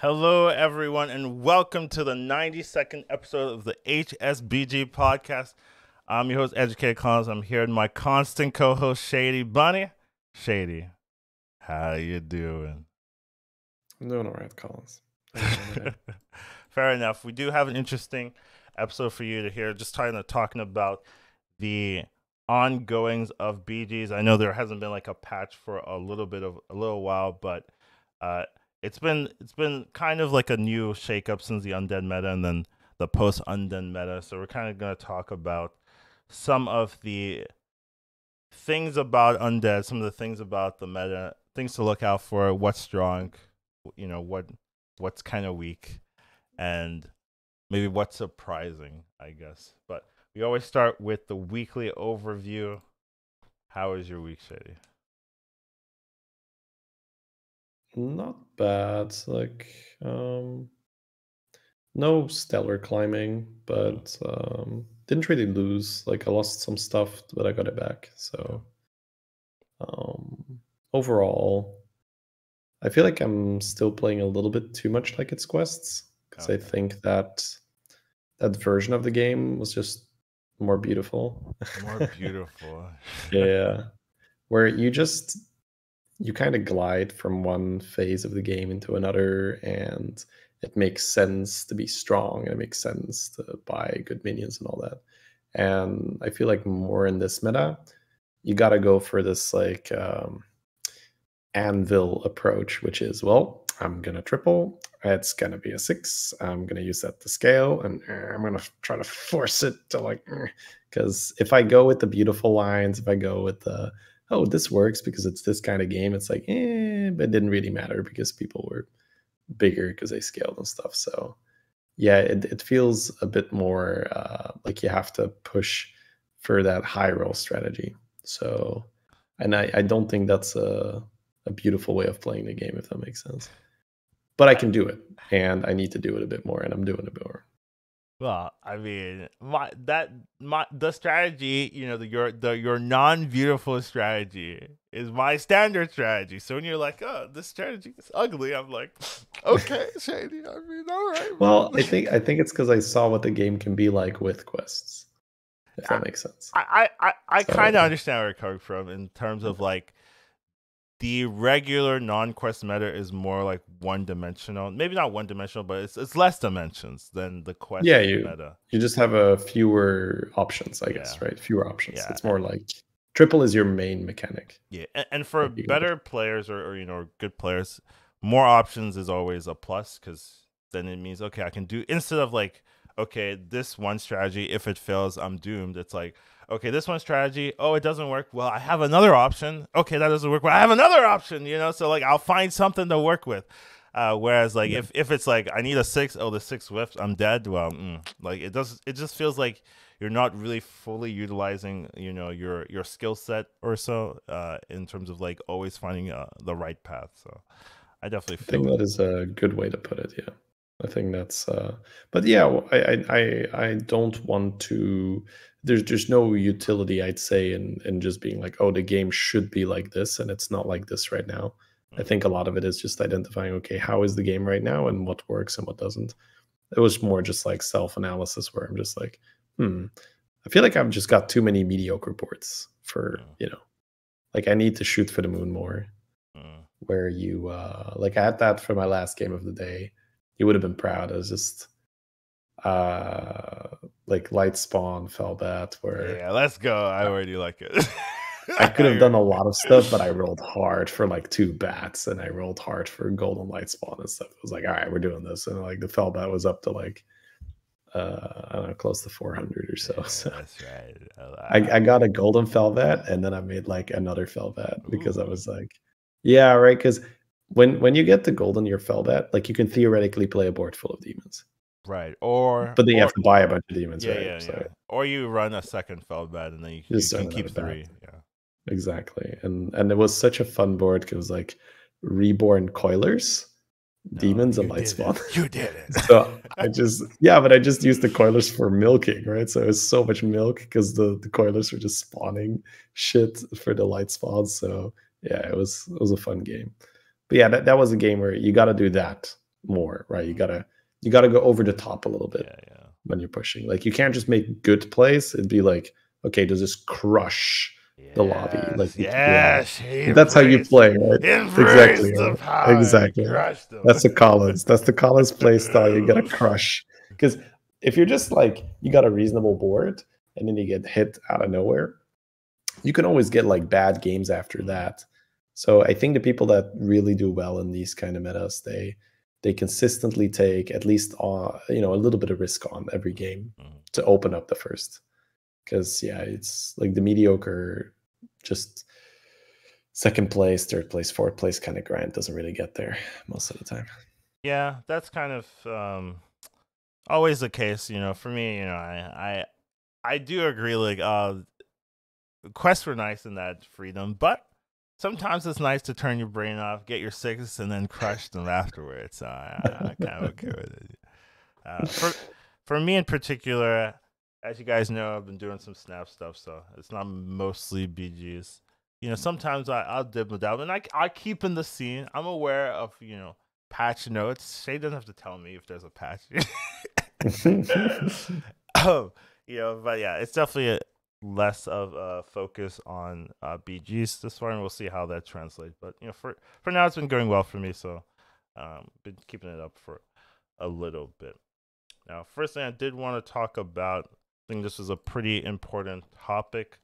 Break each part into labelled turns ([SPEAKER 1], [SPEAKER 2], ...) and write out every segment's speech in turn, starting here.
[SPEAKER 1] Hello, everyone, and welcome to the 92nd episode of the HSBG Podcast. I'm your host, Educatedcollins. I'm here with my constant co-host, Shady Bunny. Shady, how you doing?
[SPEAKER 2] I'm doing all right, Collins.
[SPEAKER 1] Fair enough. We do have an interesting episode for you to hear, just talking about the ongoings of BGs. I know there hasn't been like a patch for a little while, but it's been kind of like a new shakeup since the undead meta and then the post undead meta. So we're kind of going to talk about some of the things about undead, some of the things about the meta, things to look out for, what's strong, what's kind of weak, and maybe what's surprising, I guess. But we always start with the weekly overview. How was your week, Shady?
[SPEAKER 2] Not bad. No stellar climbing, but didn't really lose. Like, I lost some stuff, but I got it back. So overall, I feel like I'm still playing a little bit too much like it's quests, because I think that version of the game was just more beautiful.
[SPEAKER 1] More beautiful.
[SPEAKER 2] Yeah. Where you kind of glide from one phase of the game into another, and it makes sense to be strong, and it makes sense to buy good minions and all that. And I feel like more in this meta, you got to go for this like anvil approach, which is, well, I'm gonna triple, it's gonna be a 6, I'm gonna use that to scale, and I'm gonna try to force it to like, because if I go with the beautiful lines, if I go with the, oh, this works because it's this kind of game, it's like, but it didn't really matter because people were bigger because they scaled and stuff. So yeah, it feels a bit more like you have to push for that high roll strategy. So, and I don't think that's a beautiful way of playing the game, if that makes sense. But I can do it, and I need to do it a bit more, and I'm doing it more.
[SPEAKER 1] Well, I mean, the strategy, your non-beautiful strategy is my standard strategy. So when you're like, oh, this strategy is ugly, I'm like, okay, Shady. I mean, all right.
[SPEAKER 2] Well, I think it's because I saw what the game can be like with quests. If that makes sense.
[SPEAKER 1] I kind of understand where you're coming from in terms of like the regular non-quest meta is more like one-dimensional. Maybe not one-dimensional, but it's less dimensions than the quest meta.
[SPEAKER 2] You just have a fewer options, I guess, right? Fewer options. Yeah. It's more like triple is your main mechanic.
[SPEAKER 1] Yeah, and for better players or good players, more options is always a plus, because then it means, okay, I can do, instead of like, okay, this one strategy, if it fails, I'm doomed. It's like, okay, this one strategy, oh, it doesn't work. Well, I have another option. Okay, that doesn't work. Well, I have another option, So like, I'll find something to work with. Whereas like if it's like I need a 6, oh, the 6 whiffs, I'm dead. Well, like it just feels like you're not really fully utilizing your skill set or so in terms of like always finding the right path. So I definitely
[SPEAKER 2] think that is a good way to put it. Yeah, I think that's but yeah, I don't want to, there's no utility, I'd say, in just being like, oh, the game should be like this and it's not like this right now. I think a lot of it is just identifying, okay, how is the game right now and what works and what doesn't. It was more just like self-analysis, where I'm just like, I feel like I've just got too many mediocre boards for, like I need to shoot for the moon more. Where you, like I had that for my last game of the day. You would have been proud. I was just, like light spawn, fell bat, where...
[SPEAKER 1] Yeah, let's go. I already like it.
[SPEAKER 2] I could have done a lot of stuff, but I rolled hard for like 2 bats, and I rolled hard for golden light spawn and stuff. It was like, all right, we're doing this. And like the fell bat was up to like, I don't know, close to 400 or so. So
[SPEAKER 1] that's right.
[SPEAKER 2] I got a golden fell bat, and then I made like another fell bat because I was like, yeah, right. Because when you get the golden, your fell bat, like you can theoretically play a board full of demons.
[SPEAKER 1] Right.
[SPEAKER 2] But then you have to buy a bunch of demons,
[SPEAKER 1] yeah,
[SPEAKER 2] right?
[SPEAKER 1] Yeah, so, or you run a second fell bat, and then you can keep 3. Yeah.
[SPEAKER 2] Exactly. And it was such a fun board, because it was like reborn coilers, demons, and light spawn.
[SPEAKER 1] You did it.
[SPEAKER 2] So I just used the coilers for milking, right? So it was so much milk because the coilers were just spawning shit for the light spawns. So yeah, it was a fun game. But yeah, that was a game where you got to do that more, right? You gotta go over the top a little bit
[SPEAKER 1] Yeah.
[SPEAKER 2] when you're pushing. Like you can't just make good plays. It'd be like, okay, does this crush the lobby? Like
[SPEAKER 1] Yes.
[SPEAKER 2] that's how you play, right?
[SPEAKER 1] Embrace
[SPEAKER 2] Exactly,
[SPEAKER 1] the
[SPEAKER 2] right?
[SPEAKER 1] power.
[SPEAKER 2] Exactly.
[SPEAKER 1] Crush them.
[SPEAKER 2] That's the Collins. That's the Collins play style. You gotta crush. Because if you're just like you got a reasonable board and then you get hit out of nowhere, you can always get like bad games after that. So I think the people that really do well in these kind of metas, they consistently take at least a little bit of risk on every game to open up the first. Because yeah, it's like the mediocre, just second place, third place, fourth place kind of grind doesn't really get there most of the time.
[SPEAKER 1] Yeah, that's kind of always the case. For me, I do agree. Like, quests were nice in that freedom, but sometimes it's nice to turn your brain off, get your six, and then crush them afterwards. So I'm kind of okay with it. For me in particular, as you guys know, I've been doing some Snap stuff, so it's not mostly BGs. Sometimes I'll dib and dabble, and I keep in the scene. I'm aware of patch notes. Shay doesn't have to tell me if there's a patch. But yeah, it's definitely less of a focus on BGs this far, and we'll see how that translates. But for now, it's been going well for me, so been keeping it up for a little bit. Now, first thing I did want to talk about, I think this was a pretty important topic,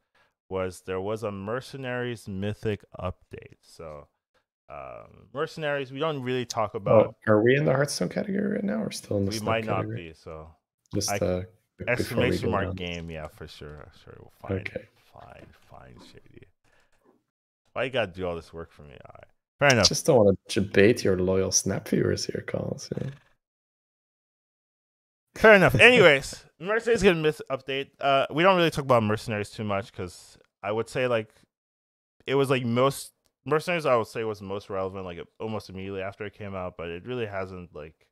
[SPEAKER 1] was there was a Mercenaries Mythic update. So Mercenaries, we don't really talk about.
[SPEAKER 2] Are we in the Hearthstone category right now, or still in the
[SPEAKER 1] We
[SPEAKER 2] Snap
[SPEAKER 1] might not
[SPEAKER 2] category?
[SPEAKER 1] be. So
[SPEAKER 2] Just
[SPEAKER 1] exclamation mark game, yeah, for sure. We'll find.
[SPEAKER 2] Okay.
[SPEAKER 1] Fine, Shady. Why you gotta do all this work for me? All right, fair enough.
[SPEAKER 2] Just don't want to debate your loyal Snap viewers here, Collins.
[SPEAKER 1] Fair enough. Anyways, Mercenaries get a myth update. We don't really talk about Mercenaries too much because I would say like it was like most Mercenaries. I would say was most relevant like almost immediately after it came out, but it really hasn't like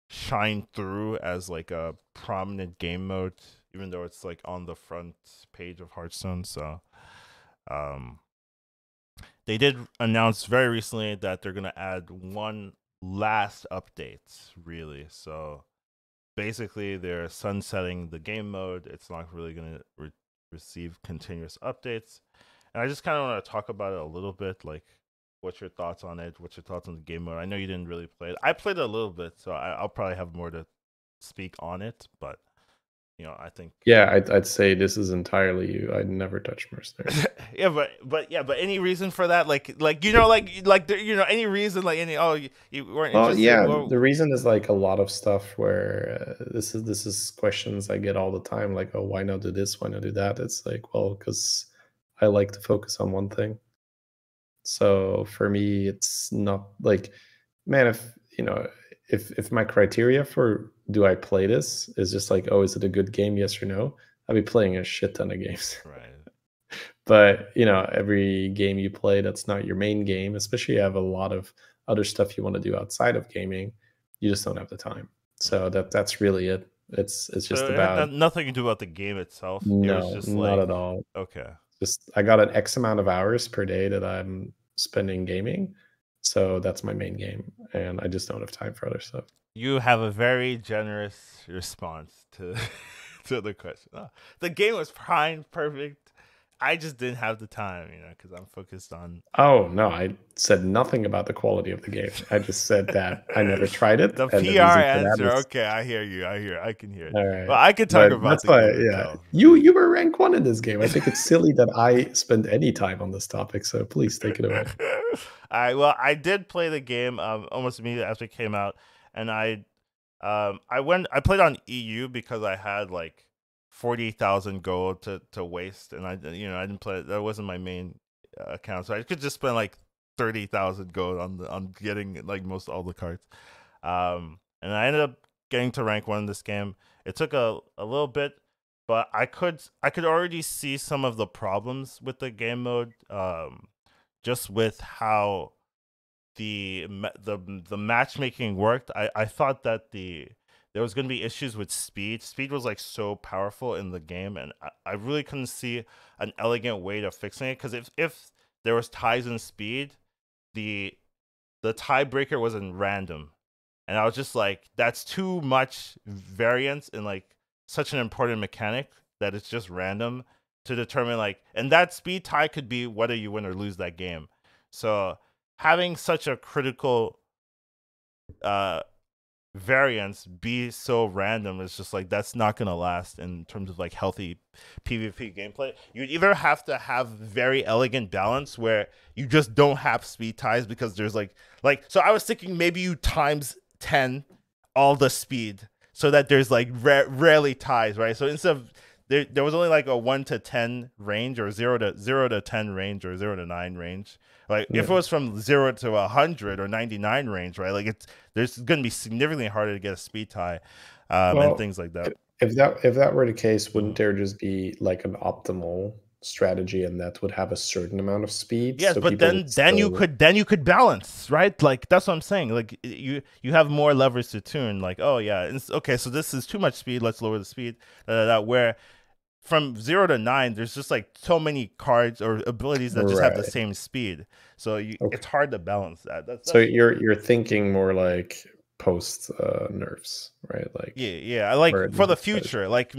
[SPEAKER 1] shined through as like a prominent game mode, even though it's like on the front page of Hearthstone. So, they did announce very recently that they're gonna add one last update. Really, so basically they're sunsetting the game mode. It's not really going to receive continuous updates. And I just kind of want to talk about it a little bit. Like, what's your thoughts on it? What's your thoughts on the game mode? I know you didn't really play it. I played it a little bit, so I'll probably have more to speak on it. But, I think...
[SPEAKER 2] Yeah, I'd say this is entirely you. I'd never touch Mercenaries.
[SPEAKER 1] yeah, but any reason for that? Any reason, like any you weren't interested.
[SPEAKER 2] Yeah, the reason is like a lot of stuff where this is questions I get all the time. Like, oh, why not do this? Why not do that? It's like, well, because I like to focus on one thing. So for me, it's not like, man, if my criteria for do I play this is just like, oh, is it a good game? Yes or no? I'll be playing a shit ton of games.
[SPEAKER 1] Right.
[SPEAKER 2] But every game you play that's not your main game, especially you have a lot of other stuff you want to do outside of gaming, you just don't have the time. So that's really it. It's just about
[SPEAKER 1] nothing to do about the game itself.
[SPEAKER 2] No, not at all.
[SPEAKER 1] Okay.
[SPEAKER 2] Just I got an X amount of hours per day that I'm spending gaming. So that's my main game, and I just don't have time for other stuff.
[SPEAKER 1] You have a very generous response to the question. Oh, the game was fine, perfect. I just didn't have the time, because I'm focused on...
[SPEAKER 2] Oh, no, I said nothing about the quality of the game. I just said that I never tried it.
[SPEAKER 1] The PR answer. Okay, I hear you. I can hear it.
[SPEAKER 2] All right.
[SPEAKER 1] Well, I could talk about the game itself.
[SPEAKER 2] You were rank 1 in this game. I think it's silly that I spend any time on this topic, so please take it away.
[SPEAKER 1] All right, well, I did play the game almost immediately after it came out, and I played on EU because I had like 40,000 gold to waste, and I didn't play it. That wasn't my main account, so I could just spend like 30,000 gold on getting like most all the cards. And I ended up getting to rank 1 in this game. It took a little bit, but I could already see some of the problems with the game mode, just with how the matchmaking worked. I thought that there was going to be issues with speed. Speed was like so powerful in the game, and I really couldn't see an elegant way to fixing it. Because if there was ties in speed, the tiebreaker wasn't random. And I was just like, that's too much variance in like such an important mechanic that it's just random to determine like, and that speed tie could be whether you win or lose that game. So having such a critical uh variance be so random is just like that's not gonna last in terms of like healthy PvP gameplay. You'd either have to have very elegant balance where you just don't have speed ties because there's like so I was thinking maybe you times 10 all the speed so that there's like rarely ties, right? So instead of there was only like a 1 to 10 range or 0 to 10 range or 0 to 9 range. Like if it
[SPEAKER 2] Yeah.
[SPEAKER 1] was from 0 to 100 or 99 range, right? Like it's there's going to be significantly harder to get a speed tie, and
[SPEAKER 2] Well,
[SPEAKER 1] things like that.
[SPEAKER 2] if that were the case, wouldn't
[SPEAKER 1] Mhm.
[SPEAKER 2] there just be like an optimal strategy and that would have a certain amount of speed
[SPEAKER 1] Yes,
[SPEAKER 2] so
[SPEAKER 1] but
[SPEAKER 2] people would
[SPEAKER 1] then you
[SPEAKER 2] still
[SPEAKER 1] could balance, right? Like that's what I'm saying. Like you have more levers to tune. Like oh yeah, okay, so this is too much speed. Let's lower the speed. Where from 0 to 9, there's just like so many cards or abilities that just have the
[SPEAKER 2] right.
[SPEAKER 1] same speed. So
[SPEAKER 2] Okay.
[SPEAKER 1] it's hard to balance that.
[SPEAKER 2] So
[SPEAKER 1] That's
[SPEAKER 2] you're thinking more like post nerfs, right? Like
[SPEAKER 1] yeah. I
[SPEAKER 2] where
[SPEAKER 1] like
[SPEAKER 2] it
[SPEAKER 1] for the
[SPEAKER 2] needs better.
[SPEAKER 1] future, like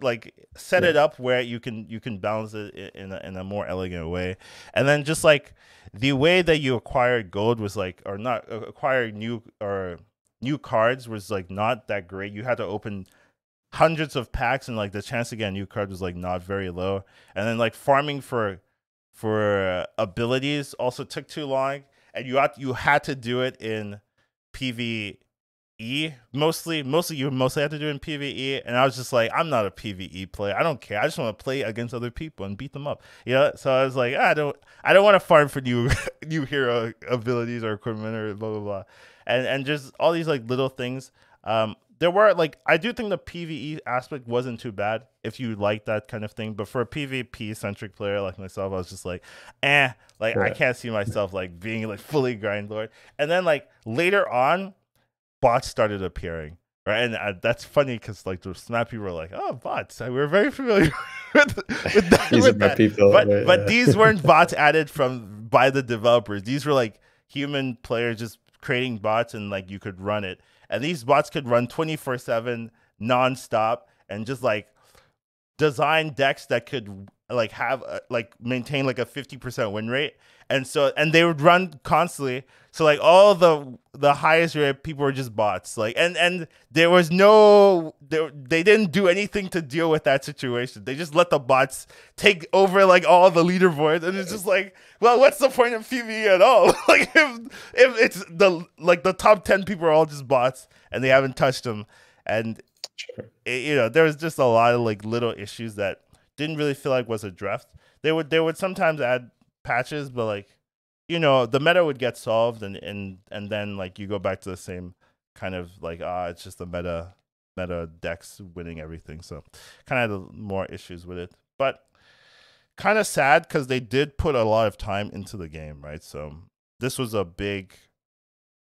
[SPEAKER 1] like set
[SPEAKER 2] Yeah.
[SPEAKER 1] it up where you can balance it in a more elegant way, and then just like the way that you acquired gold was like or not acquire new cards was like not that great. You had to open hundreds of packs and like the chance to get a new card was like not very low, and then like farming for abilities also took too long, and you had to do it in PvE mostly you mostly had to do it in PvE, and I was just like I'm not a PvE player. I don't care. I just want to play against other people and beat them up. So I was like I don't want to farm for new new hero abilities or equipment or blah blah blah, and just all these like little things. There were like I do think the PvE aspect wasn't too bad if you like that kind of thing, but for a PvP centric player like myself, I was just like, like I
[SPEAKER 2] Yeah.
[SPEAKER 1] can't see myself like being like fully grind lord. And then like later on, bots started appearing. Right, and that's funny because like the Snap people were like, "Oh, bots! We're very familiar with that,
[SPEAKER 2] These are
[SPEAKER 1] with
[SPEAKER 2] my
[SPEAKER 1] that."
[SPEAKER 2] people.
[SPEAKER 1] But
[SPEAKER 2] Right?
[SPEAKER 1] these
[SPEAKER 2] Yeah.
[SPEAKER 1] weren't bots added from by the developers. These were like human players just creating bots, and like you could run it, and these bots could run 24/7 nonstop, and just like design decks that could like have like maintain like a 50% win rate, and they would run constantly, so like all the highest rate people were just bots, like and there was they didn't do anything to deal with that situation. They just let the bots take over like all the leaderboards, and it's just like, well, what's the point of PvE at all? Like if it's the top 10 people are all just bots and they haven't touched them, and
[SPEAKER 2] Sure.
[SPEAKER 1] there was just a lot of like little issues that didn't really feel like was addressed. They would sometimes add patches, but like the meta would get solved, and then like you go back to the same kind of like it's just the meta decks winning everything. So kind of had more issues with it, but kind of sad because they did put a lot of time into the game, right? So this was a big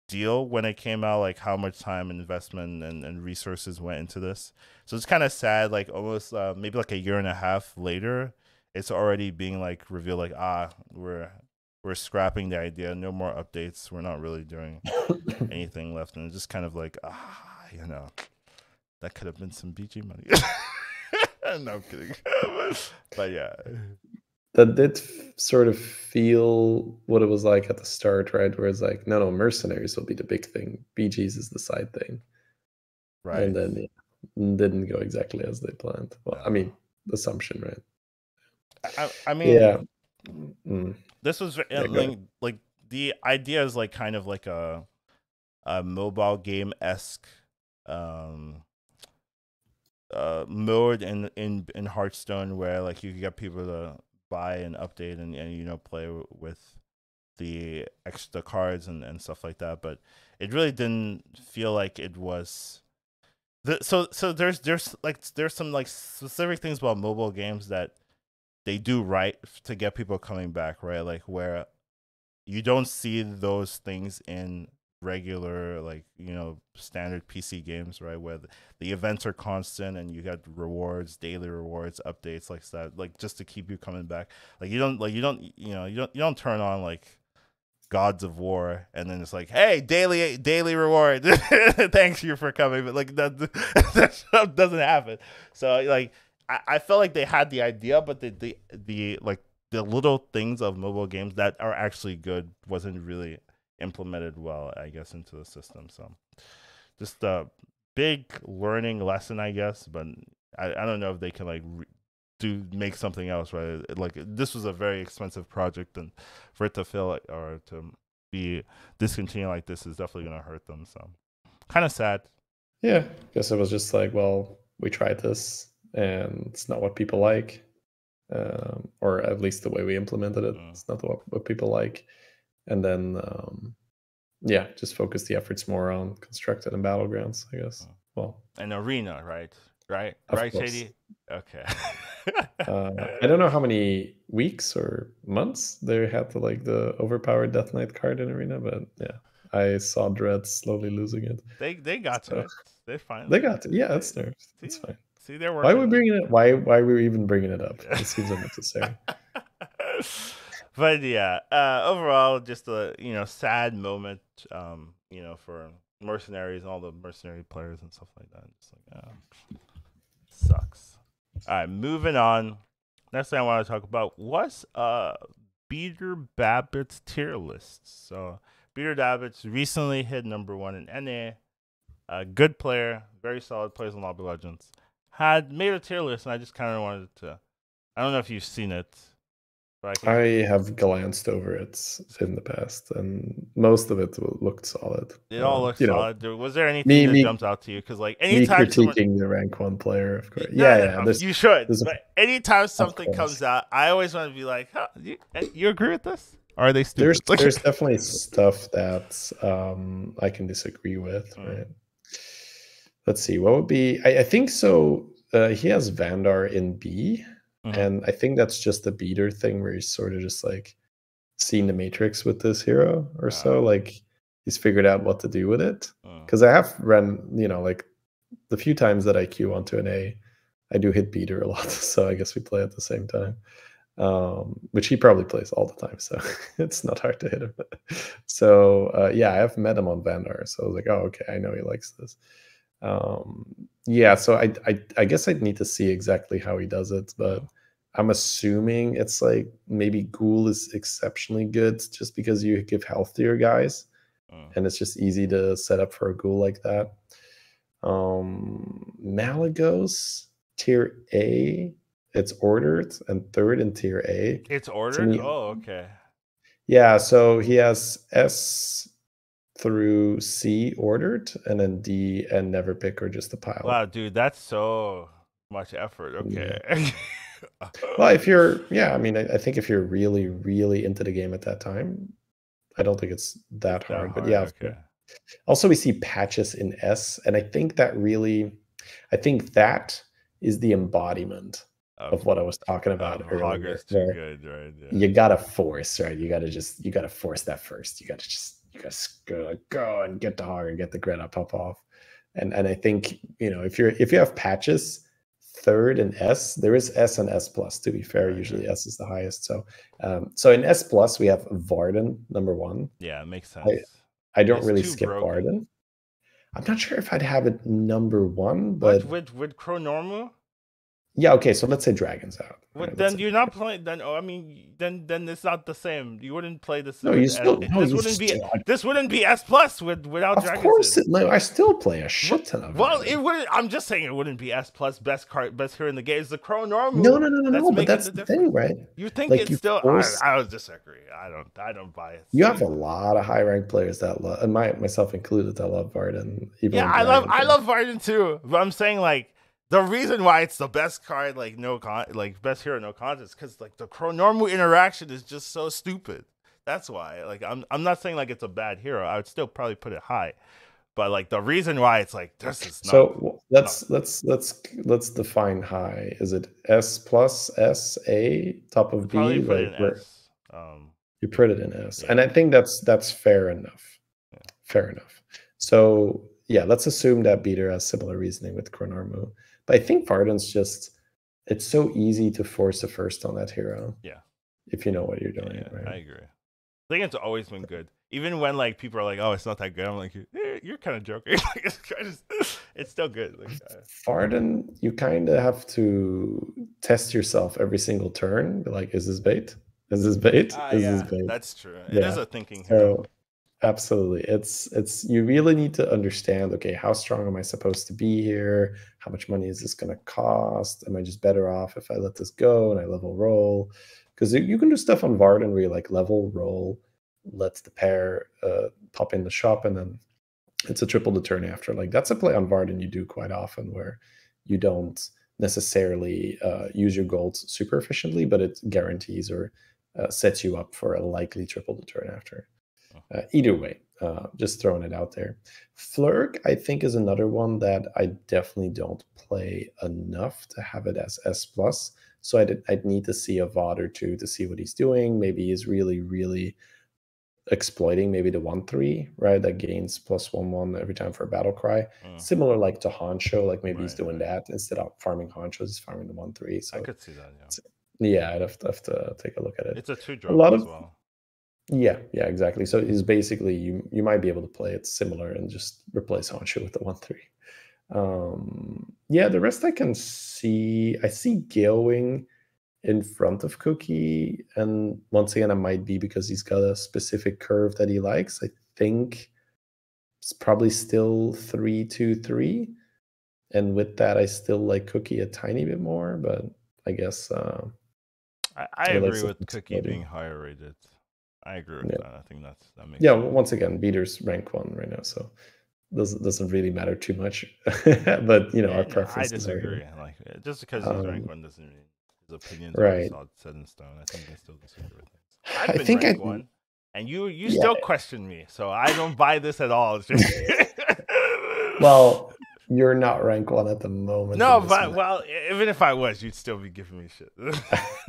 [SPEAKER 1] deal when it came out, like how much time and investment and resources went into this. So it's kind of sad, like almost maybe like a year and a half later, it's already being like revealed, like we're scrapping the idea, no more updates, we're not really doing anything left, and it's just kind of like that could have been some BG money. No, I'm kidding. But yeah,
[SPEAKER 2] That did sort of feel what it was like at the start, right? Where it's like, no, mercenaries will be the big thing. BGs is the side thing. And
[SPEAKER 1] right.
[SPEAKER 2] then yeah, didn't go exactly as they planned. Well, I
[SPEAKER 1] No,
[SPEAKER 2] mean, assumption, right?
[SPEAKER 1] I mean,
[SPEAKER 2] Yeah. Mm,
[SPEAKER 1] this was
[SPEAKER 2] yeah, go ahead.
[SPEAKER 1] like the idea is like kind of like a mobile game esque um mode in Hearthstone where like you can get people to buy and update and play with the extra cards and stuff like that, but it really didn't feel like it was so there's some like specific things about mobile games that they do right to get people coming back, right? Like where you don't see those things in regular like standard PC games, right? Where the events are constant and you get rewards, daily rewards, updates like that, like just to keep you coming back. Like you don't turn on like gods of war, and then it's like, hey, daily reward, thanks you for coming, but like that stuff doesn't happen. So like I felt like they had the idea, but the like the little things of mobile games that are actually good wasn't really implemented well, I guess, into the system. So just a big learning lesson, I guess, but I don't know if they can like make something else, right? Like this was a very expensive project, and for it to fail or to be discontinued like this is definitely going to hurt them. So kind of sad.
[SPEAKER 2] Yeah, guess it was just like, well, we tried this and it's not what people like, or at least the way we implemented it, it's not what people like. And then yeah, just focus the efforts more on constructed and battlegrounds, I guess. Well,
[SPEAKER 1] an arena, right,
[SPEAKER 2] course.
[SPEAKER 1] Shady. Okay.
[SPEAKER 2] I don't know how many weeks or months they had the overpowered Death Knight card in arena, but yeah, I saw Dread slowly losing it.
[SPEAKER 1] They got to it.
[SPEAKER 2] They got it. Yeah, it's nerfed. It's fine.
[SPEAKER 1] See, they're working.
[SPEAKER 2] Why are we bringing it? Why were we even bringing it up? It seems unnecessary.
[SPEAKER 1] But yeah, overall, just a sad moment. For mercenaries and all the mercenary players and stuff like that. It's like, sucks. All right, moving on. Next thing I want to talk about was Beater Babbitt's tier list. So Beater Babbitt's recently hit #1 in NA. A good player, very solid, plays in Lobby Legends. Had made a tier list, and I just kind of wanted to. I don't know if you've seen it. But
[SPEAKER 2] I have glanced over it in the past, and most of it looked solid.
[SPEAKER 1] It all looked solid. Was there anything that jumped out to you? Because like anytime
[SPEAKER 2] critiquing the rank 1 player, of course. Yeah.
[SPEAKER 1] You should. But anytime something comes out, I always want to be like, huh, you agree with this? Or are they stupid?
[SPEAKER 2] There's definitely stuff that I can disagree with. Right. Let's see. What would be? I think so. He has Vandar in B. And I think that's just a beater thing where he's sort of just like seen the matrix with this hero or so. Like he's figured out what to do with it. Because I have run, like the few times that I queue onto an A, I do hit beater a lot. So I guess we play at the same time, which he probably plays all the time. So it's not hard to hit him. So yeah, I have met him on Vandar. So I was like, oh, okay, I know he likes this. Yeah, so I guess I'd need to see exactly how he does it, but I'm assuming it's like maybe Ghoul is exceptionally good just because you give health to your guys, and it's just easy to set up for a Ghoul like that. Malagos tier A, it's ordered, and third in tier A.
[SPEAKER 1] It's ordered? Oh, okay.
[SPEAKER 2] Yeah, so he has S through C ordered, and then D and never pick or just a pile.
[SPEAKER 1] Wow, dude, that's so much effort. Okay.
[SPEAKER 2] Yeah. Well, if you're, I think if you're really, really into the game at that time, I don't think it's that hard. But yeah,
[SPEAKER 1] okay.
[SPEAKER 2] Also we see patches in S, and I think that is the embodiment of what I was talking about earlier.
[SPEAKER 1] Too good, right? Yeah.
[SPEAKER 2] You gotta force, right? You gotta force that first. You gotta go and get the hog and get the Greta pop off. And I think, if you have patches, third in S, there is S and S plus, to be fair. Usually S is the highest. So in S plus we have Varden #1.
[SPEAKER 1] Yeah, it makes sense.
[SPEAKER 2] I don't really skip Varden. I'm not sure if I'd have it #1, but
[SPEAKER 1] with Chronormu?
[SPEAKER 2] Yeah, okay, so let's say Dragon's out.
[SPEAKER 1] Right, then you're not playing. Then then it's not the same. You wouldn't play this.
[SPEAKER 2] No, you still.
[SPEAKER 1] This wouldn't be S plus without Dragon.
[SPEAKER 2] Of course, I still play a shit ton of.
[SPEAKER 1] Well, it wouldn't. I'm just saying it wouldn't be S plus. Best hero in the game is the Chronormu.
[SPEAKER 2] No. But that's the thing, right?
[SPEAKER 1] You think it's still? I would disagree. I don't buy it.
[SPEAKER 2] You have a lot of high ranked players that love, and myself included, that love Varden.
[SPEAKER 1] Yeah, I love Varden too. But I'm saying like. The reason why it's the best card, best hero, no contest, because like the Chronormu interaction is just so stupid. That's why. Like I'm not saying like it's a bad hero. I would still probably put it high, but like the reason why it's like this is not.
[SPEAKER 2] So let's define high. Is it S plus, S, A, top of B?
[SPEAKER 1] Probably put it in S.
[SPEAKER 2] You put it in S, and I think that's fair enough. Yeah. Fair enough. So yeah, let's assume that Beater has similar reasoning with Chronormu. But I think Varden's it's so easy to force a first on that hero.
[SPEAKER 1] Yeah.
[SPEAKER 2] If you know what you're doing.
[SPEAKER 1] Yeah,
[SPEAKER 2] right?
[SPEAKER 1] I agree. think it's always been good. Even when like people are like, "Oh, it's not that good," I'm like, "You're kind of joking." Like, it's still good. Like,
[SPEAKER 2] Varden, you kind of have to test yourself every single turn. Be like, is this bait? Is this bait? Is this
[SPEAKER 1] yeah,
[SPEAKER 2] bait?
[SPEAKER 1] that's true. It is
[SPEAKER 2] Yeah.
[SPEAKER 1] a thinking hero.
[SPEAKER 2] So absolutely. It's you really need to understand, okay, how strong am I supposed to be here? How much money is this gonna cost? Am I just better off if I let this go and I level roll? Because you can do stuff on Varden where you like level roll, let the pair pop in the shop, and then it's a triple the turn after. Like that's a play on Varden you do quite often where you don't necessarily use your golds super efficiently, but it guarantees or sets you up for a likely triple the turn after. Either way, just throwing it out there. Flurk, I think, is another one that I definitely don't play enough to have it as S plus. So I'd need to see a VOD or two to see what he's doing. Maybe he's really, really exploiting maybe the 1/3, right? That gains +1/1 every time for a battle cry. Similar like to Honcho, like maybe he's doing that instead of farming Honchos, he's farming the 1/3. So
[SPEAKER 1] I could see that,
[SPEAKER 2] yeah, I'd have to take a look at it.
[SPEAKER 1] It's a 2-drop
[SPEAKER 2] a lot
[SPEAKER 1] as
[SPEAKER 2] of
[SPEAKER 1] well.
[SPEAKER 2] yeah, exactly. So it's basically you might be able to play it similar and just replace Honcho with the 1/3. Yeah, the rest I can see. I see Galewing in front of Cookie, and once again, it might be because he's got a specific curve that he likes. I think it's probably still 3-2-3, and with that, I still like Cookie a tiny bit more. But I guess
[SPEAKER 1] I agree with Cookie being higher rated. I agree with that. I think that makes
[SPEAKER 2] yeah.
[SPEAKER 1] sense.
[SPEAKER 2] Once again, Beater's rank 1 right now, so doesn't really matter too much. But our preferences
[SPEAKER 1] I
[SPEAKER 2] are
[SPEAKER 1] disagree.
[SPEAKER 2] here.
[SPEAKER 1] Like just because he's rank 1 doesn't mean his opinions
[SPEAKER 2] Right.
[SPEAKER 1] are set in stone. I think I still disagree with things.
[SPEAKER 2] I
[SPEAKER 1] I've been
[SPEAKER 2] think
[SPEAKER 1] rank 1, and you still question me, so I don't buy this at all.
[SPEAKER 2] Well, you're not rank 1 at the moment.
[SPEAKER 1] No, but even if I was, you'd still be giving me shit.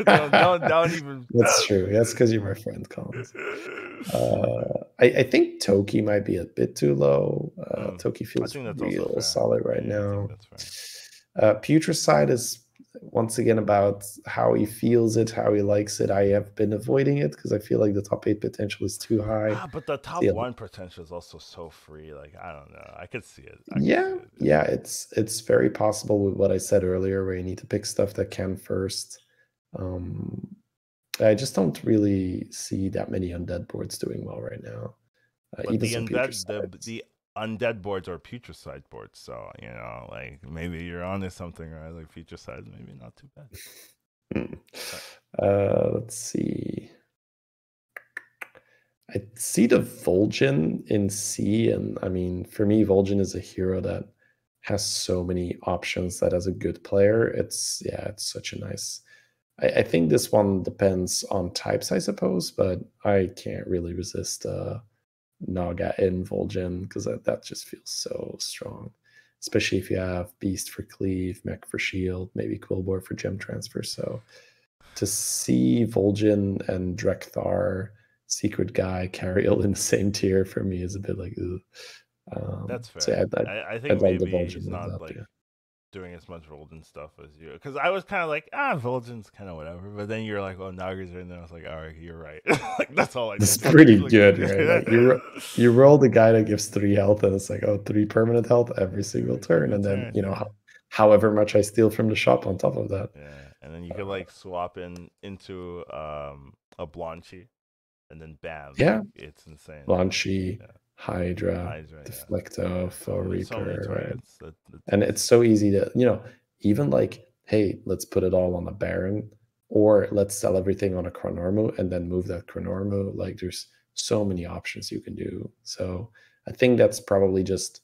[SPEAKER 1] don't even.
[SPEAKER 2] That's true. That's because you're my friend, Collins. I think Toki might be a bit too low. Toki feels real solid right now. Putricide is once again about how he feels it, how he likes it. I have been avoiding it because I feel like the top 8 potential is too high.
[SPEAKER 1] But the top 1 potential is also so free. Like I don't know. I could see it.
[SPEAKER 2] Yeah. It's very possible with what I said earlier, where you need to pick stuff that can first. I just don't really see that many undead boards doing well right now.
[SPEAKER 1] But
[SPEAKER 2] even
[SPEAKER 1] the undead boards are Putricide boards, so like maybe you're onto something, right? Like Putricide, maybe not too bad.
[SPEAKER 2] Let's see. I see the Vol'jin in C, and I mean, for me, Vol'jin is a hero that has so many options that as a good player, it's such a nice. I think this one depends on types, I suppose, but I can't really resist Naga in Vol'jin because that just feels so strong, especially if you have Beast for Cleave, Mech for Shield, maybe Quillbore for Gem Transfer. So to see Vol'jin and Drekthar, Secret Guy, Cariel in the same tier for me is a bit like,
[SPEAKER 1] that's fair.
[SPEAKER 2] So yeah,
[SPEAKER 1] I think
[SPEAKER 2] maybe
[SPEAKER 1] he's not like doing as much Vol'jin stuff as you, because I was kind of like, Vol'jin's kind of whatever, but then you're like, Naga's in there. I was like, all right, you're right. Like that's all I did.
[SPEAKER 2] It's pretty good, right? Like you roll the guy that gives 3 health, and it's like 3 permanent health every single turn, and then however much I steal from the shop on top of that.
[SPEAKER 1] Yeah, and then you could like swap into a Blanchy, and then bam, it's insane.
[SPEAKER 2] Blanchy, Hydra, Deflecto, Foe Reaper, right? And it's so easy to, even like, hey, let's put it all on a Baron, or let's sell everything on a Chronormu and then move that Chronormu. Like there's so many options you can do. So I think that's probably just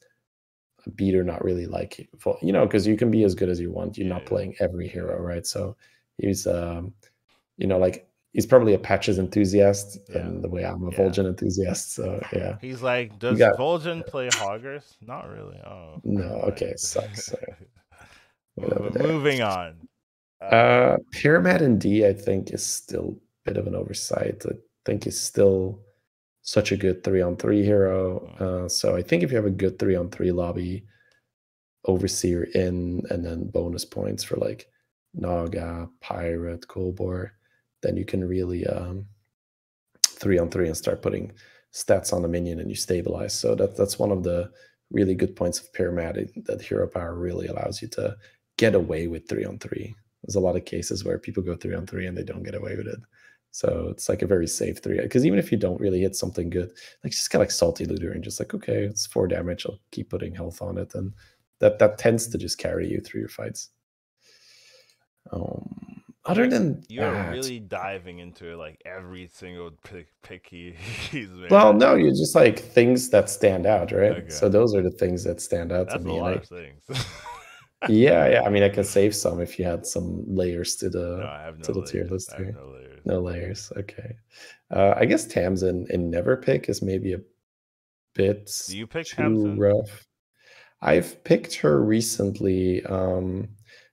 [SPEAKER 2] a beater not really liking, because you can be as good as you want. You're not playing every hero, right? So he's, like, he's probably a patches enthusiast, and the way I'm a Vol'jin enthusiast. So yeah,
[SPEAKER 1] he's like, does Vol'jin play Hoggers? Not really. Oh
[SPEAKER 2] no, okay, sucks.
[SPEAKER 1] Moving on.
[SPEAKER 2] Pyramid in D, I think, is still a bit of an oversight. I think he's still such a good 3-on-3 hero. So I think if you have a good 3-on-3 lobby, Overseer in, and then bonus points for like Naga, Pirate, Quillbore, then you can really 3-on-3 and start putting stats on the minion and you stabilize. So that's one of the really good points of Pyramid, that hero power really allows you to get away with 3-on-3. There's a lot of cases where people go 3-on-3 and they don't get away with it. So it's like a very safe 3. Because even if you don't really hit something good, like just get like Salty Looter and just like, okay, it's 4 damage. I'll keep putting health on it. And that tends to just carry you through your fights. Other than
[SPEAKER 1] you're
[SPEAKER 2] that,
[SPEAKER 1] really diving into like every single pick he's made.
[SPEAKER 2] Well, no, you're just like things that stand out, right?
[SPEAKER 1] Okay.
[SPEAKER 2] So those are the things that stand out
[SPEAKER 1] That's
[SPEAKER 2] to me.
[SPEAKER 1] a lot
[SPEAKER 2] Like,
[SPEAKER 1] of things.
[SPEAKER 2] yeah. I mean, I can save some if you had some layers to the
[SPEAKER 1] No, I have no
[SPEAKER 2] to the
[SPEAKER 1] layers.
[SPEAKER 2] tier list
[SPEAKER 1] I have
[SPEAKER 2] here.
[SPEAKER 1] no layers.
[SPEAKER 2] No layers. Okay. I guess Tamsin in Never Pick is maybe a bit
[SPEAKER 1] Do you pick
[SPEAKER 2] too
[SPEAKER 1] Tamsin?
[SPEAKER 2] rough. I've picked her recently.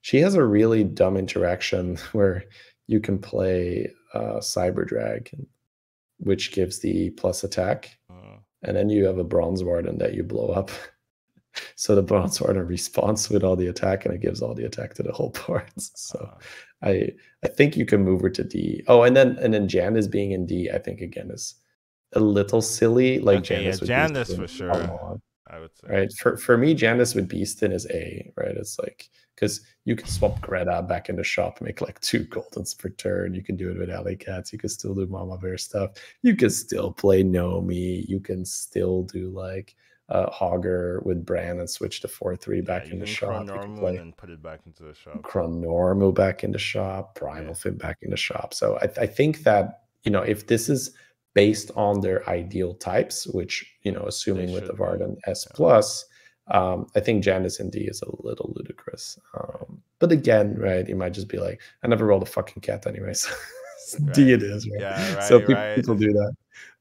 [SPEAKER 2] She has a really dumb interaction where you can play Cyber Dragon, which gives the plus attack, and then you have a Bronze Warden that you blow up. So the Bronze Warden respawns with all the attack, and it gives all the attack to the whole board. So I think you can move her to D. Oh, and then Janice being in D, I think again is a little silly. Like
[SPEAKER 1] okay,
[SPEAKER 2] Janice would
[SPEAKER 1] Janice
[SPEAKER 2] be
[SPEAKER 1] for sure. I would say,
[SPEAKER 2] right? For me, Janice with Beastin is A, right? It's like, because you can swap Greta back in the shop, make like 2 goldens per turn. You can do it with Alley Cats. You can still do Mama Bear stuff. You can still play Nomi. You can still do like Hogger with Bran and switch to 4-3 back in the shop. You can play
[SPEAKER 1] and put it back into the shop.
[SPEAKER 2] Chronormu back in the shop. Primal Fin back in the shop. So I think that, if this is based on their ideal types, which, assuming with the Varden S+, I think Janice in D is a little ludicrous. But again, right, you might just be like, I never rolled a fucking cat anyways. D it is, right?
[SPEAKER 1] Yeah, right,
[SPEAKER 2] so people do that.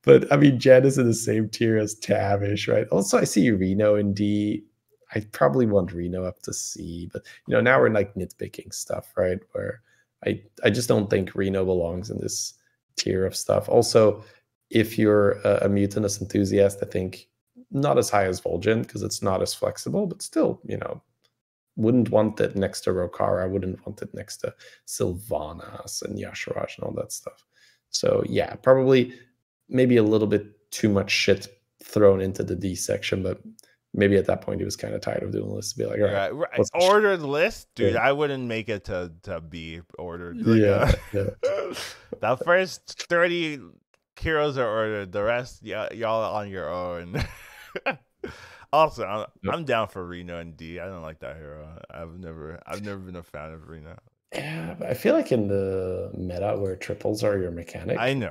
[SPEAKER 2] But I mean, Janice in the same tier as Tavish, right? Also, I see Reno in D. I probably want Reno up to C, but now we're in like nitpicking stuff, right? Where I just don't think Reno belongs in this tier of stuff. Also, if you're a Mutinous enthusiast, I think not as high as Vol'jin because it's not as flexible, but still, wouldn't want it next to Rokara. Wouldn't want it next to Sylvanas and Yasharaj and all that stuff. So yeah, probably maybe a little bit too much shit thrown into the D section, but maybe at that point he was kind of tired of doing the list to be like, all right,
[SPEAKER 1] right. Ordered list, dude. I wouldn't make it to be ordered. Like, the first 30 heroes are ordered. The rest, y'all on your own. Also, I'm down for Reno and D. I don't like that hero. I've never been a fan of Reno.
[SPEAKER 2] Yeah, but I feel like in the meta where triples are your mechanic.
[SPEAKER 1] I know.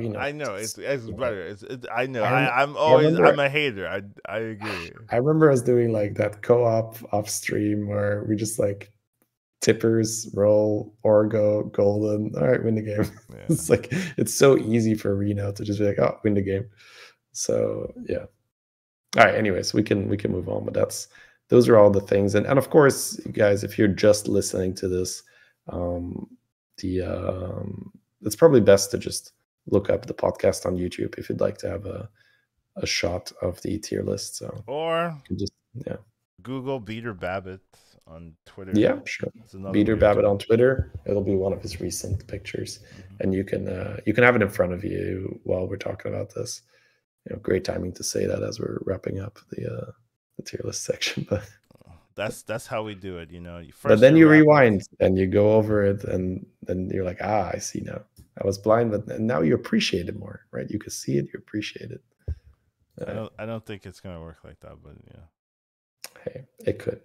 [SPEAKER 1] It's better. I know. I'm a hater. I agree.
[SPEAKER 2] I remember us doing like that co-op off stream where we just like tippers, roll, Orgo, golden. All right, win the game. Yeah. It's like it's so easy for Reno to just be like, oh, win the game. So yeah. All right. Anyways, we can move on, but those are all the things, and of course, you guys, if you're just listening to this, it's probably best to just look up the podcast on YouTube if you'd like to have a shot of the tier list. So
[SPEAKER 1] or
[SPEAKER 2] you can just
[SPEAKER 1] Google Beater Babbitt on Twitter.
[SPEAKER 2] Yeah, sure. Beater Babbitt on Twitter. It'll be one of his recent pictures, and you can have it in front of you while we're talking about this. Great timing to say that as we're wrapping up the tier list section, but
[SPEAKER 1] that's how we do it,
[SPEAKER 2] but then you rewind and you go over it, and then you're like, I see now. I was blind, but now you appreciate it more, right? You can see it, you appreciate it.
[SPEAKER 1] I don't think it's gonna work like that, but yeah.
[SPEAKER 2] Hey, it could.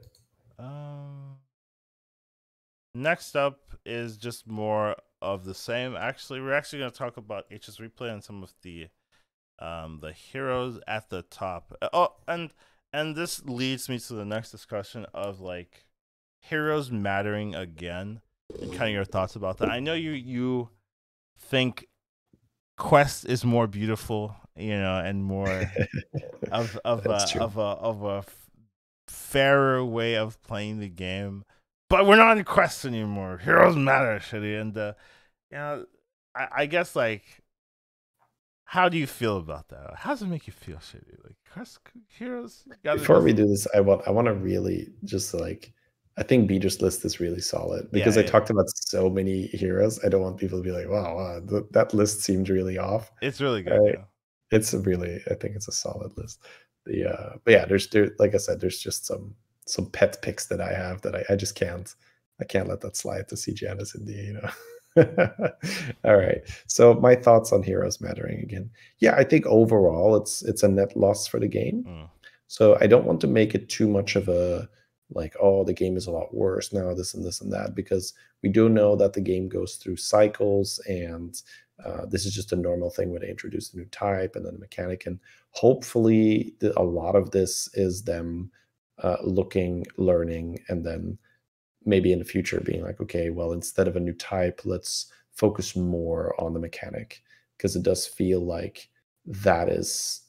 [SPEAKER 1] Next up is just more of the same. Actually, we're actually gonna talk about HS Replay and some of the heroes at the top. And this leads me to the next discussion of like heroes mattering again, and kind of your thoughts about that. I know you think Quest is more beautiful, and more of a fairer way of playing the game, but we're not in Quest anymore. Heroes matter, shitty, and I guess like. How do you feel about that? How does it make you feel, shitty? Like Quest heroes.
[SPEAKER 2] Before we do this, I want to really just like I think Beatrice's list is really solid
[SPEAKER 1] Yeah,
[SPEAKER 2] because I talked about so many heroes. I don't want people to be like, wow, that list seemed really off.
[SPEAKER 1] it's really good.
[SPEAKER 2] Right?
[SPEAKER 1] Yeah.
[SPEAKER 2] It's a really, I think it's a solid list. But yeah, like I said, there's just some pet picks that I have that I just I can't let that slide to see Janice in All right. So my thoughts on heroes mattering again. Yeah, I think overall it's a net loss for the game.
[SPEAKER 1] Mm.
[SPEAKER 2] So I don't want to make it too much of a like, oh, the game is a lot worse now, this and this and that, because we do know that the game goes through cycles, and this is just a normal thing when they introduce a new type and then a mechanic. And hopefully, a lot of this is them looking, learning, and then maybe in the future being like, okay, well, instead of a new type, let's focus more on the mechanic, because it does feel like that is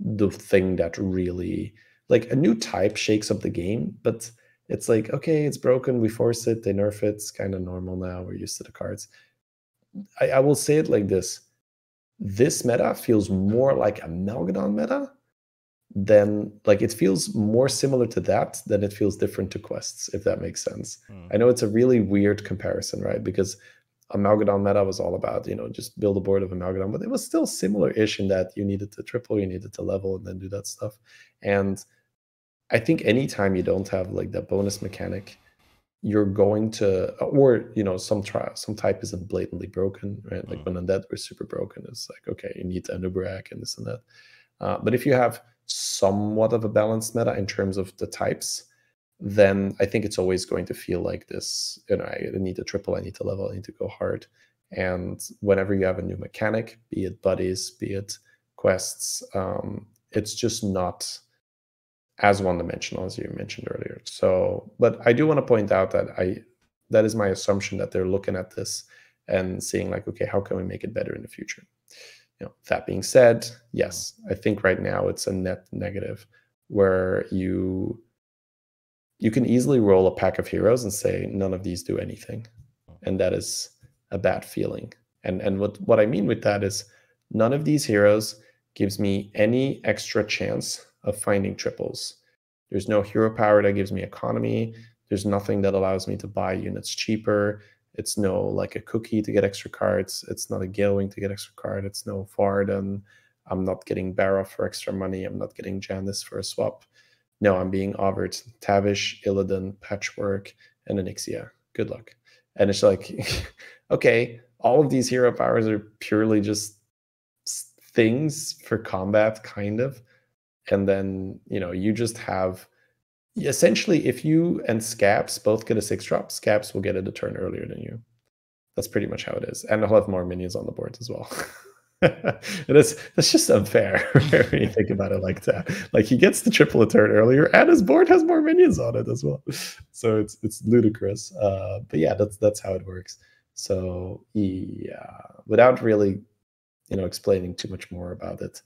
[SPEAKER 2] the thing that really, like, a new type shakes up the game, but it's like, okay, it's broken, we force it, they nerf it, it's kind of normal now, we're used to the cards. I will say it like this meta feels more like a Melgadon meta than, like, it feels more similar to that than it feels different to quests, if that makes sense.
[SPEAKER 1] Mm.
[SPEAKER 2] I know it's a really weird comparison, right? Because Amalgadon meta was all about, just build a board of Amalgadon, but it was still similar-ish in that you needed to triple, you needed to level, and then do that stuff. And I think anytime you don't have like that bonus mechanic, you're going to, or some type isn't blatantly broken, right? Like when Undead were super broken, it's like, okay, you need Anubrak and this and that. But if you have somewhat of a balanced meta in terms of the types, then I think it's always going to feel like this, I need to triple, I need to level, I need to go hard. And whenever you have a new mechanic, be it buddies, be it quests, it's just not as one-dimensional as you mentioned earlier. So, but I do want to point out that is my assumption, that they're looking at this and seeing like, okay, how can we make it better in the future? That being said, yes, I think right now it's a net negative, where you can easily roll a pack of heroes and say none of these do anything, and that is a bad feeling. And what I mean with that is none of these heroes gives me any extra chance of finding triples. There's no hero power that gives me economy. There's nothing that allows me to buy units cheaper. It's no like a cookie to get extra cards. It's not a Galewing to get extra card. It's no Varden. I'm not getting Barra for extra money. I'm not getting Janice for a swap. No, I'm being offered Tavish, Illidan, Patchwork, and Onyxia. Good luck. And it's like, okay, all of these hero powers are purely just things for combat, kind of. And then, you just have, essentially, if you and Scaps both get a 6-drop, Scaps will get it a turn earlier than you. That's pretty much how it is. And I'll have more minions on the board as well. That's just unfair when you think about it like that. Like, he gets the triple a turn earlier, and his board has more minions on it as well. So it's ludicrous. But yeah, that's how it works. So yeah, without really, explaining too much more about it,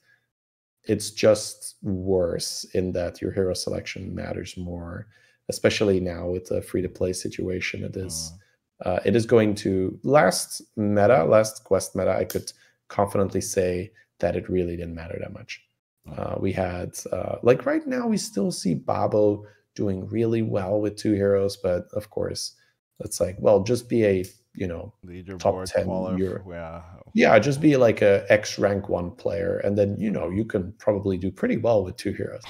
[SPEAKER 2] it's just worse in that your hero selection matters more, especially now with the free-to-play situation. It is going to last quest meta, I could confidently say that it really didn't matter that much. We had like right now we still see Babo doing really well with 2 heroes, but of course it's like, well, just be a top 10 yeah, just be like a X rank 1 player, and then you can probably do pretty well with 2 heroes.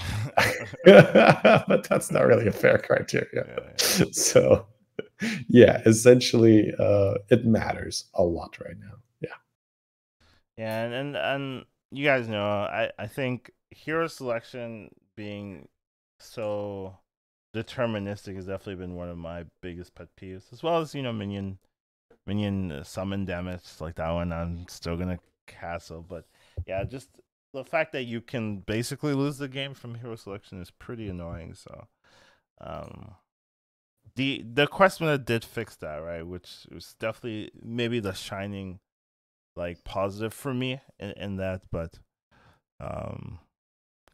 [SPEAKER 2] But that's not really a fair criteria. Yeah. So yeah, essentially it matters a lot right now.
[SPEAKER 1] Yeah, and you guys know, I think hero selection being so deterministic has definitely been one of my biggest pet peeves, as well as minion summon damage, like that one I'm still gonna castle. But yeah, just the fact that you can basically lose the game from hero selection is pretty annoying. So the quest meta did fix that, right, which was definitely maybe the shining like positive for me in that. But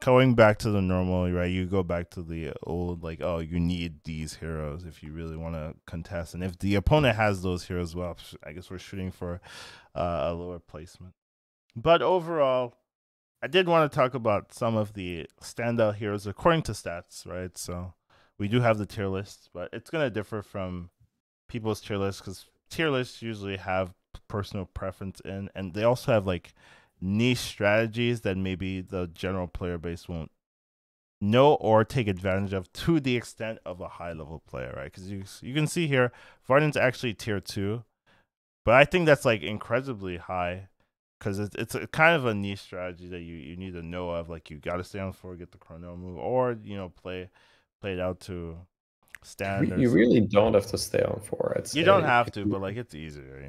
[SPEAKER 1] going back to the normal, right, you go back to the old, like, oh, you need these heroes if you really want to contest, and if the opponent has those heroes, well, I guess we're shooting for a lower placement. But overall, I did want to talk about some of the standout heroes according to stats, right? So we do have the tier list, but it's gonna differ from people's tier lists because tier lists usually have personal preference in, and they also have like niche strategies that maybe the general player base won't know or take advantage of to the extent of a high level player, right? Because you can see here, Varden's actually tier 2, but I think that's like incredibly high because it's a kind of a niche strategy that you need to know of. Like you got to stay on 4, get the chrono move, or play it out to stand or
[SPEAKER 2] You
[SPEAKER 1] something.
[SPEAKER 2] really don't have to stay on 4, I'd
[SPEAKER 1] You don't
[SPEAKER 2] say.
[SPEAKER 1] have to, but like it's easier,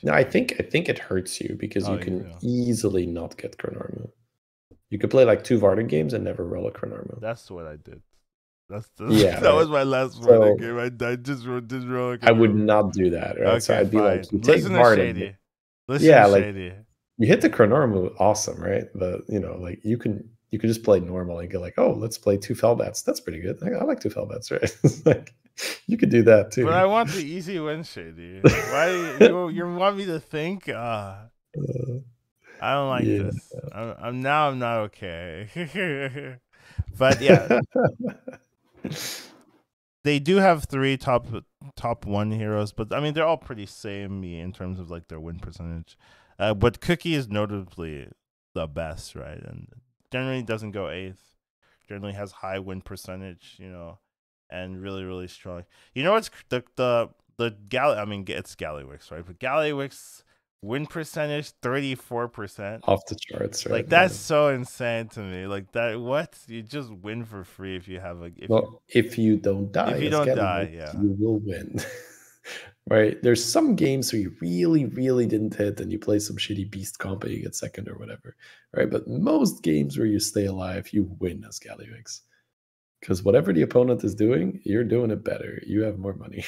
[SPEAKER 2] No, I think it hurts you because
[SPEAKER 1] Oh,
[SPEAKER 2] you can easily not get Chronormu. You could play like 2 Varden games and never roll a Chronormu.
[SPEAKER 1] That's what I did.
[SPEAKER 2] Yeah,
[SPEAKER 1] that
[SPEAKER 2] right.
[SPEAKER 1] was my last
[SPEAKER 2] So,
[SPEAKER 1] Varden game. I just did roll a
[SPEAKER 2] I would
[SPEAKER 1] Chrono.
[SPEAKER 2] not do that, right? So
[SPEAKER 1] Okay,
[SPEAKER 2] I'd be like,
[SPEAKER 1] fine.
[SPEAKER 2] you take
[SPEAKER 1] Listen to
[SPEAKER 2] Varden.
[SPEAKER 1] Shady. Listen
[SPEAKER 2] Yeah,
[SPEAKER 1] to
[SPEAKER 2] like
[SPEAKER 1] Shady.
[SPEAKER 2] you hit the Chronormu, awesome, right? But like you can just play normal and go like, oh, let's play 2 Felbats. That's pretty good. I like 2 Felbats, right? It's like you could do that too.
[SPEAKER 1] But I want the easy win, Shady. Why you want me to think? I don't like
[SPEAKER 2] Yeah.
[SPEAKER 1] this. I'm not okay. But yeah, they do have 3 top 1 heroes, but I mean they're all pretty samey in terms of like their win percentage. But Cookie is notably the best, right? And generally doesn't go 8th. Generally has high win percentage, and really really strong. It's the Galley. I mean it's Gallywix, right? But Gallywix win percentage 34%.
[SPEAKER 2] Off the charts, right?
[SPEAKER 1] Like that's so insane to me. Like that, what you just win for free if you have a.
[SPEAKER 2] If you don't die,
[SPEAKER 1] if you don't die, yeah,
[SPEAKER 2] you will win. Right? There's some games where you really, really didn't hit, and you play some shitty beast comp and you get second or whatever, right? But most games where you stay alive, you win as Gallywix, because whatever the opponent is doing, you're doing it better. You have more money.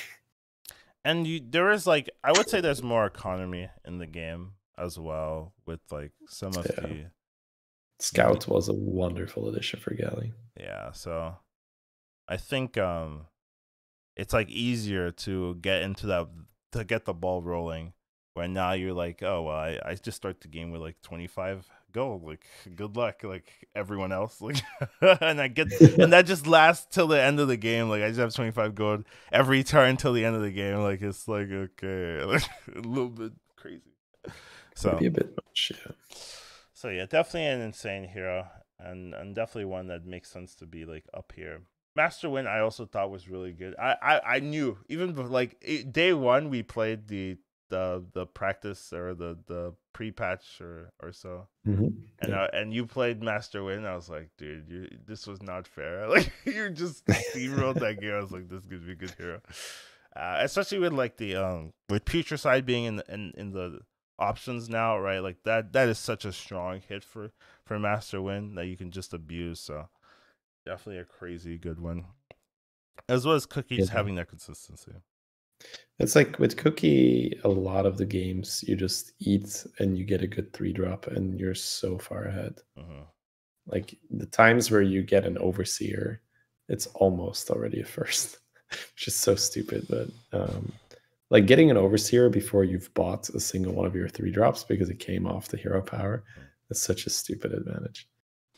[SPEAKER 1] And there is like I would say there's more economy in the game as well with like some of the
[SPEAKER 2] Scouts was a wonderful addition for Galley.
[SPEAKER 1] Yeah, so I think it's like easier to get to get the ball rolling when now you're like, oh well, I just start the game with like 25 gold, like good luck, like everyone else, like and that just lasts till the end of the game. Like I just have 25 gold every turn till the end of the game. Like it's like okay, like a little bit crazy. So
[SPEAKER 2] maybe a bit much, yeah.
[SPEAKER 1] So yeah, definitely an insane hero, and definitely one that makes sense to be like up here. Master Win, I also thought was really good. I knew even like day 1 we played the practice or the pre-patch or so, and you played Master Win. I was like, dude, this was not fair. Like you just steamrolled that game. I was like, this could be a good hero, especially with like the with Putricide being in the options now, right? Like that is such a strong hit for Master Win that you can just abuse. So definitely a crazy good one, as well as Cookies having that consistency.
[SPEAKER 2] It's like with Cookie, a lot of the games you just eat and you get a good 3-drop and you're so far ahead. Like the times where you get an Overseer, it's almost already a first, which is so stupid. But like getting an Overseer before you've bought a single one of your 3-drops because it came off the hero power, that's such a stupid advantage.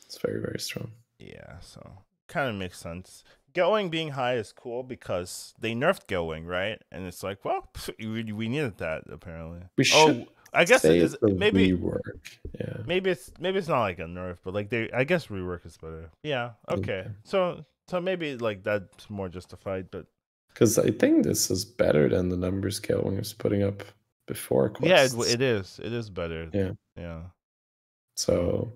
[SPEAKER 2] It's very, very strong.
[SPEAKER 1] Yeah, so kind of makes sense. Going being high is cool because they nerfed Going, right? And it's like, well, we needed that apparently.
[SPEAKER 2] We should.
[SPEAKER 1] I guess it is maybe
[SPEAKER 2] rework. Yeah.
[SPEAKER 1] Maybe it's not like a nerf, but like I guess rework is better. Yeah. Okay. So maybe like that's more justified, but
[SPEAKER 2] because I think this is better than the numbers Going was putting up before quests.
[SPEAKER 1] Yeah, it is. It is better.
[SPEAKER 2] Yeah.
[SPEAKER 1] Yeah.
[SPEAKER 2] So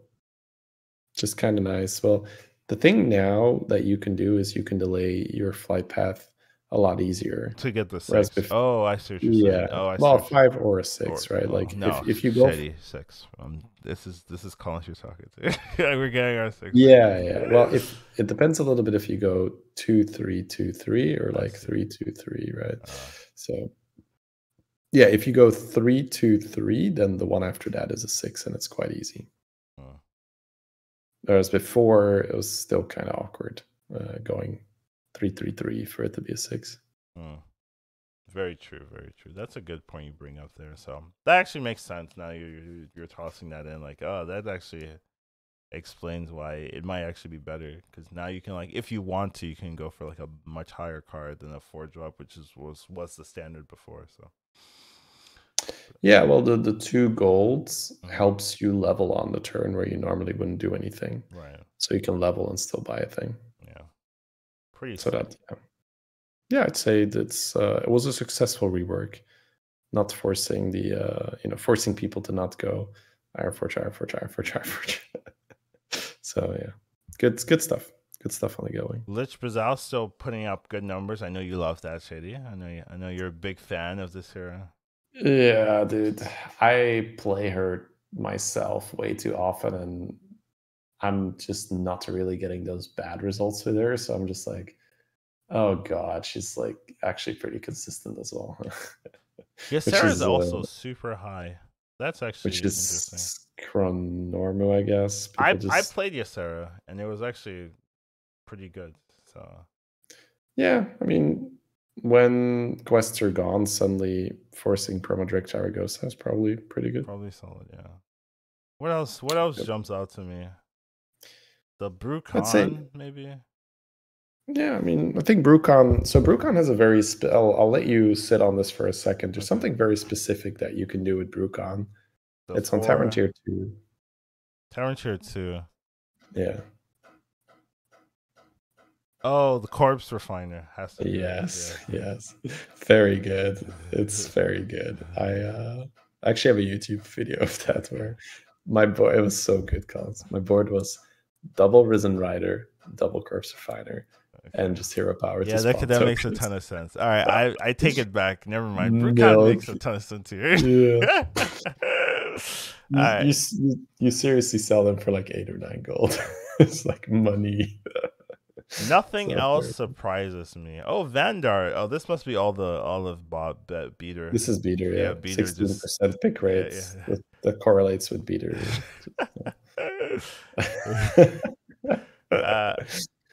[SPEAKER 2] just kind of nice. Well, the thing now that you can do is you can delay your flight path a lot easier
[SPEAKER 1] to get the 6. I see what you're saying. Oh, I see.
[SPEAKER 2] Well, 5 or a 6, right? Like
[SPEAKER 1] no,
[SPEAKER 2] if you go
[SPEAKER 1] 6. This is Collins you're talking to. We're getting our 6.
[SPEAKER 2] Yeah. Well, if it depends a little bit if you go 2-3-2-3 or like 3-2-3, right? So yeah, if you go 3-2-3, then the one after that is a 6, and it's quite easy. Whereas before, it was still kind of awkward going 3-3-3 for it to be a 6.
[SPEAKER 1] Very true, very true. That's a good point you bring up there. So that actually makes sense. Now you're tossing that in, like, oh, that actually explains why it might actually be better, because now you can, like, if you want to, you can go for like a much higher card than a 4 drop, which was the standard before. So
[SPEAKER 2] Yeah, well, the two golds
[SPEAKER 1] Mhm.
[SPEAKER 2] helps you level on the turn where you normally wouldn't do anything.
[SPEAKER 1] Right,
[SPEAKER 2] So you can level and still buy a thing.
[SPEAKER 1] yeah, pretty
[SPEAKER 2] So
[SPEAKER 1] sick.
[SPEAKER 2] that, yeah, I'd say that's it was a successful rework, not forcing forcing people to not go Ironforge, Ironforge, Ironforge, Ironforge. So yeah, good stuff. Good stuff on the going.
[SPEAKER 1] Lich Bazal still putting up good numbers. I know you love that, Shady. I know you're a big fan of this hero.
[SPEAKER 2] Yeah, dude. I play her myself way too often, and I'm just not really getting those bad results with her. So I'm just like, oh god, she's like actually pretty consistent as well, which
[SPEAKER 1] Ysera is
[SPEAKER 2] is
[SPEAKER 1] also super high. That's
[SPEAKER 2] which
[SPEAKER 1] actually interesting.
[SPEAKER 2] is chronormo, I guess. People
[SPEAKER 1] I
[SPEAKER 2] just
[SPEAKER 1] played Ysera, and it was actually pretty good. So
[SPEAKER 2] yeah. I mean, when quests are gone, suddenly forcing permadirect Zaragoza is probably pretty good.
[SPEAKER 1] probably solid, yeah. What else? What else
[SPEAKER 2] Yep.
[SPEAKER 1] jumps out to me? The
[SPEAKER 2] I'd say
[SPEAKER 1] Brucon, maybe.
[SPEAKER 2] yeah. I mean, I think Brucon. So Brucon has a very. I'll let you sit on this for a second. There's
[SPEAKER 1] Okay.
[SPEAKER 2] something very specific that you can do with Brucon.
[SPEAKER 1] The
[SPEAKER 2] It's on Tavern
[SPEAKER 1] 4
[SPEAKER 2] Tier 2.
[SPEAKER 1] Tyrant Tier 2.
[SPEAKER 2] Yeah.
[SPEAKER 1] Oh, the Corpse Refiner has to do it.
[SPEAKER 2] Yes. Yes. Very good. It's very good. I actually have a YouTube video of that where my board, it was so good, cause my board was double Risen Rider, double Corpse Refiner, and
[SPEAKER 1] Okay.
[SPEAKER 2] just hero power to
[SPEAKER 1] Yeah,
[SPEAKER 2] spawn
[SPEAKER 1] that makes a
[SPEAKER 2] tokens.
[SPEAKER 1] ton of sense. All right, I take it back. Never mind. Brucon
[SPEAKER 2] Milk.
[SPEAKER 1] makes a ton of sense here.
[SPEAKER 2] Yeah.
[SPEAKER 1] All right.
[SPEAKER 2] You seriously sell them for like 8 or 9 gold. It's like money.
[SPEAKER 1] Nothing
[SPEAKER 2] So
[SPEAKER 1] else
[SPEAKER 2] very
[SPEAKER 1] surprises me. Oh, Vandar. Oh, this must be all of Bob Beater.
[SPEAKER 2] This is beater,
[SPEAKER 1] Yeah,
[SPEAKER 2] yeah.
[SPEAKER 1] Beater just
[SPEAKER 2] 16% pick
[SPEAKER 1] yeah,
[SPEAKER 2] rates. That correlates with beater.
[SPEAKER 1] yeah. uh,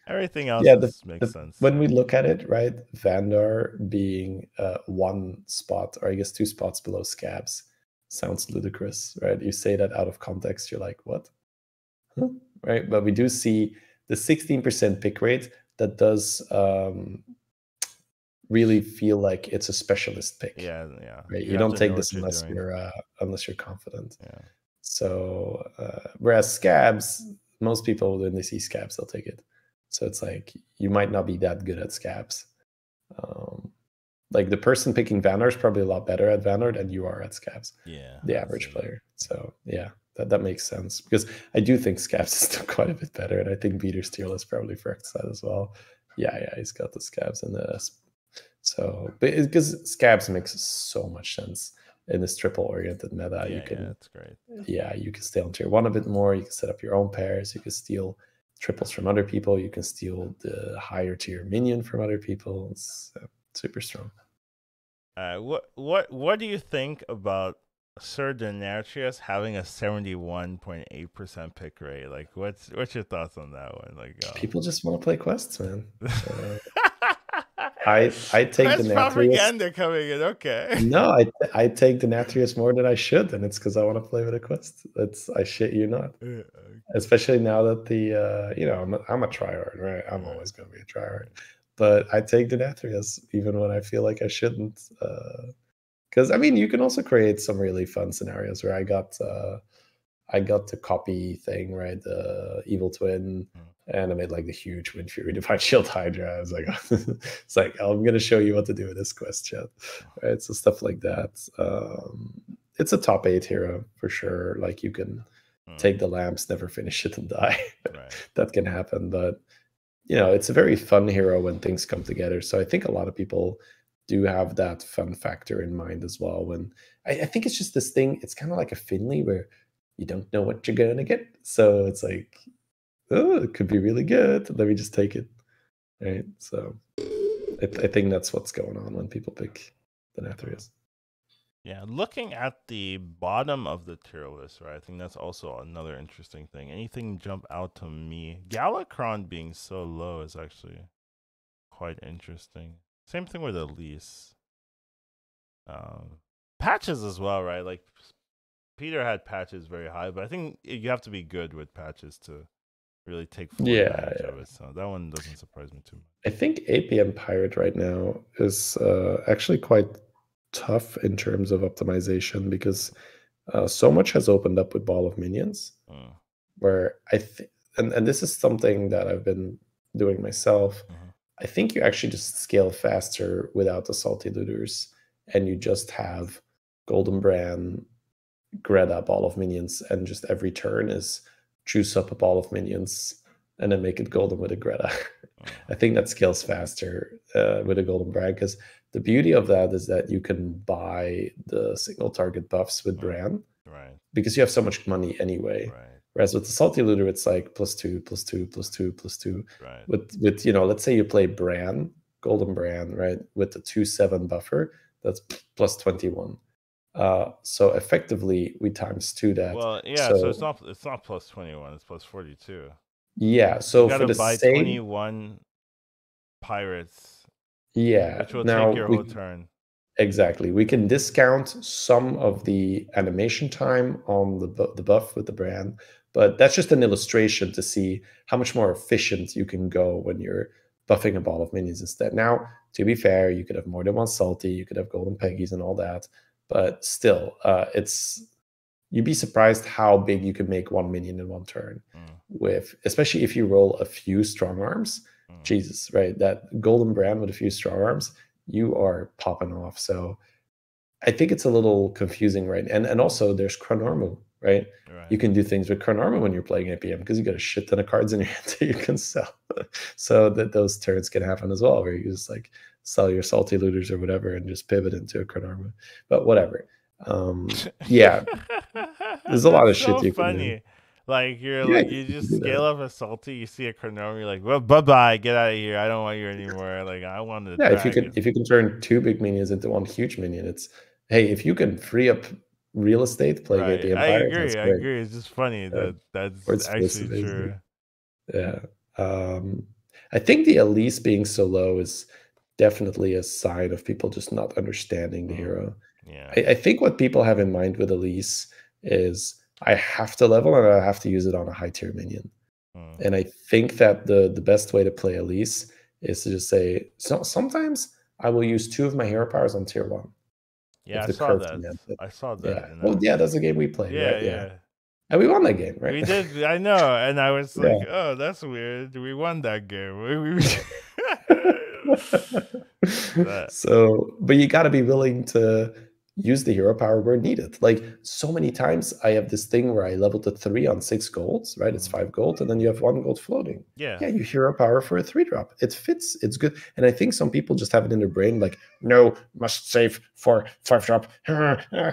[SPEAKER 1] everything else
[SPEAKER 2] Yeah,
[SPEAKER 1] makes sense.
[SPEAKER 2] when we look at it, right, Vandar being one spot, or I guess 2 spots below Scabs, sounds ludicrous, right? You say that out of context, you're like, what? Huh? Right? But we do see the 16% pick rate that does really feel like it's a specialist pick.
[SPEAKER 1] Yeah, yeah.
[SPEAKER 2] Right?
[SPEAKER 1] You
[SPEAKER 2] You
[SPEAKER 1] have
[SPEAKER 2] don't
[SPEAKER 1] to know
[SPEAKER 2] take
[SPEAKER 1] what
[SPEAKER 2] this
[SPEAKER 1] you're doing.
[SPEAKER 2] unless you're confident.
[SPEAKER 1] Yeah.
[SPEAKER 2] So whereas Scabs, most people when they see Scabs, they'll take it. So it's like you might not be that good at Scabs. Um, like the person picking Vanner is probably a lot better at Vanner than you are at Scabs,
[SPEAKER 1] Yeah,
[SPEAKER 2] the
[SPEAKER 1] I'd
[SPEAKER 2] average
[SPEAKER 1] say that.
[SPEAKER 2] player. So yeah, that makes sense because I do think Scabs is still quite a bit better, and I think Beater's tier list probably corrects that as well. Yeah, he's got the Scabs and the so because Scabs makes so much sense in this triple oriented meta. You
[SPEAKER 1] Yeah,
[SPEAKER 2] can
[SPEAKER 1] it's great.
[SPEAKER 2] you can stay on tier 1 a bit more. You can set up your own pairs. You can steal triples from other people. You can steal the higher tier minion from other people. It's super strong.
[SPEAKER 1] What do you think about Sir Denatrius having a 71.8% pick rate? Like, what's your thoughts on that one? Like,
[SPEAKER 2] People just want to play quests, man. I take the
[SPEAKER 1] Quest
[SPEAKER 2] Nathrius.
[SPEAKER 1] propaganda coming in. Okay.
[SPEAKER 2] No, I take the Nathrius more than I should, and it's because I want to play with a quest. That's I shit you not.
[SPEAKER 1] Yeah,
[SPEAKER 2] Especially now that the I'm a tryhard, right? I'm
[SPEAKER 1] right,
[SPEAKER 2] always going to be a tryhard, but I take the Denathrius even when I feel like I shouldn't. Because I mean, you can also create some really fun scenarios where I got the copy thing, right? The evil twin,
[SPEAKER 1] mm,
[SPEAKER 2] and I made like the huge Wind Fury Divine Shield Hydra. I was like, it's like I'm gonna show you what to do with this quest, chat, right? So stuff like that. It's a top 8 hero for sure. Like you can
[SPEAKER 1] mm,
[SPEAKER 2] take the lamps, never finish it, and die.
[SPEAKER 1] right.
[SPEAKER 2] That can happen, but it's a very fun hero when things come together. So I think a lot of people do have that fun factor in mind as well. When I think it's just this thing, it's kind of like a Finley where you don't know what you're gonna get. So it's like, oh, it could be really good. Let me just take it. Right. So I think that's what's going on when people pick the Nathrius.
[SPEAKER 1] Yeah, looking at the bottom of the tier list, right? I think that's also another interesting thing. Anything jump out to me? Galakron being so low is actually quite interesting. Same thing with Elise. Patches as well, right? Like Peter had patches very high, but I think you have to be good with patches to really take full
[SPEAKER 2] Yeah,
[SPEAKER 1] advantage of it. So that one doesn't surprise me too much.
[SPEAKER 2] I think APM Pirate right now is actually quite tough in terms of optimization because so much has opened up with Ball of Minions,
[SPEAKER 1] Mm.
[SPEAKER 2] where I think, and this is something that I've been doing myself.
[SPEAKER 1] Mm-hmm.
[SPEAKER 2] I think you actually just scale faster without the salty looters, and you just have Golden Bran, Greta, Ball of Minions, and just every turn is juice up a Ball of Minions and then make it golden with a Greta. I think that scales faster with a Golden Bran because the beauty of that is that you can buy the single target buffs with Bran,
[SPEAKER 1] right?
[SPEAKER 2] Because you have so much money anyway.
[SPEAKER 1] Right.
[SPEAKER 2] Whereas with the Salty Looter, it's like +2, +2, +2, +2.
[SPEAKER 1] Right.
[SPEAKER 2] With let's say you play Bran, Golden Bran, right, with the 2/7 buffer, that's +21. So effectively, we ×2 that.
[SPEAKER 1] Well, yeah. So it's not +21. It's +42.
[SPEAKER 2] Yeah.
[SPEAKER 1] You
[SPEAKER 2] So for
[SPEAKER 1] gotta
[SPEAKER 2] the
[SPEAKER 1] buy
[SPEAKER 2] same
[SPEAKER 1] 21 pirates.
[SPEAKER 2] Yeah.
[SPEAKER 1] Which will
[SPEAKER 2] Now
[SPEAKER 1] take your whole turn.
[SPEAKER 2] Exactly. We can discount some of the animation time on the buff with the brand, but that's just an illustration to see how much more efficient you can go when you're buffing a ball of minions instead. Now, to be fair, you could have more than one salty, you could have golden peggies and all that, but still, you'd be surprised how big you could make one minion in one turn with, especially if you roll a few strong arms. Jesus, right? That golden brand with a few strong arms, you are popping off. So I think it's a little confusing, right? And also there's Chronormu, right? You can do things with Chronormu when you're playing APM because you got a shit ton of cards in your hand that you can sell. So that those turns can happen as well, where you just like sell your salty looters or whatever and just pivot into a Chronormu. But whatever. Yeah. There's a lot of shit you can do.
[SPEAKER 1] Like you're
[SPEAKER 2] Yeah,
[SPEAKER 1] like you just scale up a salty, you see a Chronormu, you're like, well, bye, get out of here. I don't want you anymore. Like I wanted to
[SPEAKER 2] if you can turn 2 big minions into 1 huge minion, it's hey, if you can free up real estate playing APM Pirates, that's
[SPEAKER 1] I
[SPEAKER 2] great.
[SPEAKER 1] agree. It's just funny that's actually true.
[SPEAKER 2] Yeah. I think the Elise being so low is definitely a sign of people just not understanding the hero.
[SPEAKER 1] Yeah.
[SPEAKER 2] I think what people have in mind with Elise is I have to level and I have to use it on a high tier minion. And I think that the best way to play Elise is to just say, so sometimes I will use 2 of my hero powers on tier 1.
[SPEAKER 1] Yeah, I saw that. I saw that.
[SPEAKER 2] Yeah. Well, yeah, that's the game we played,
[SPEAKER 1] yeah,
[SPEAKER 2] right?
[SPEAKER 1] Yeah.
[SPEAKER 2] And we won that game, right?
[SPEAKER 1] We did. I know. And I was like, oh, that's weird. We won that game.
[SPEAKER 2] So, but you got to be willing to use the hero power where needed. Like so many times I have this thing where I level to 3 on 6 golds, right? It's 5 gold, and then you have 1 gold floating.
[SPEAKER 1] Yeah,
[SPEAKER 2] you hero power for a 3-drop. It fits, it's good. And I think some people just have it in their brain, like, no, must save for 5-drop.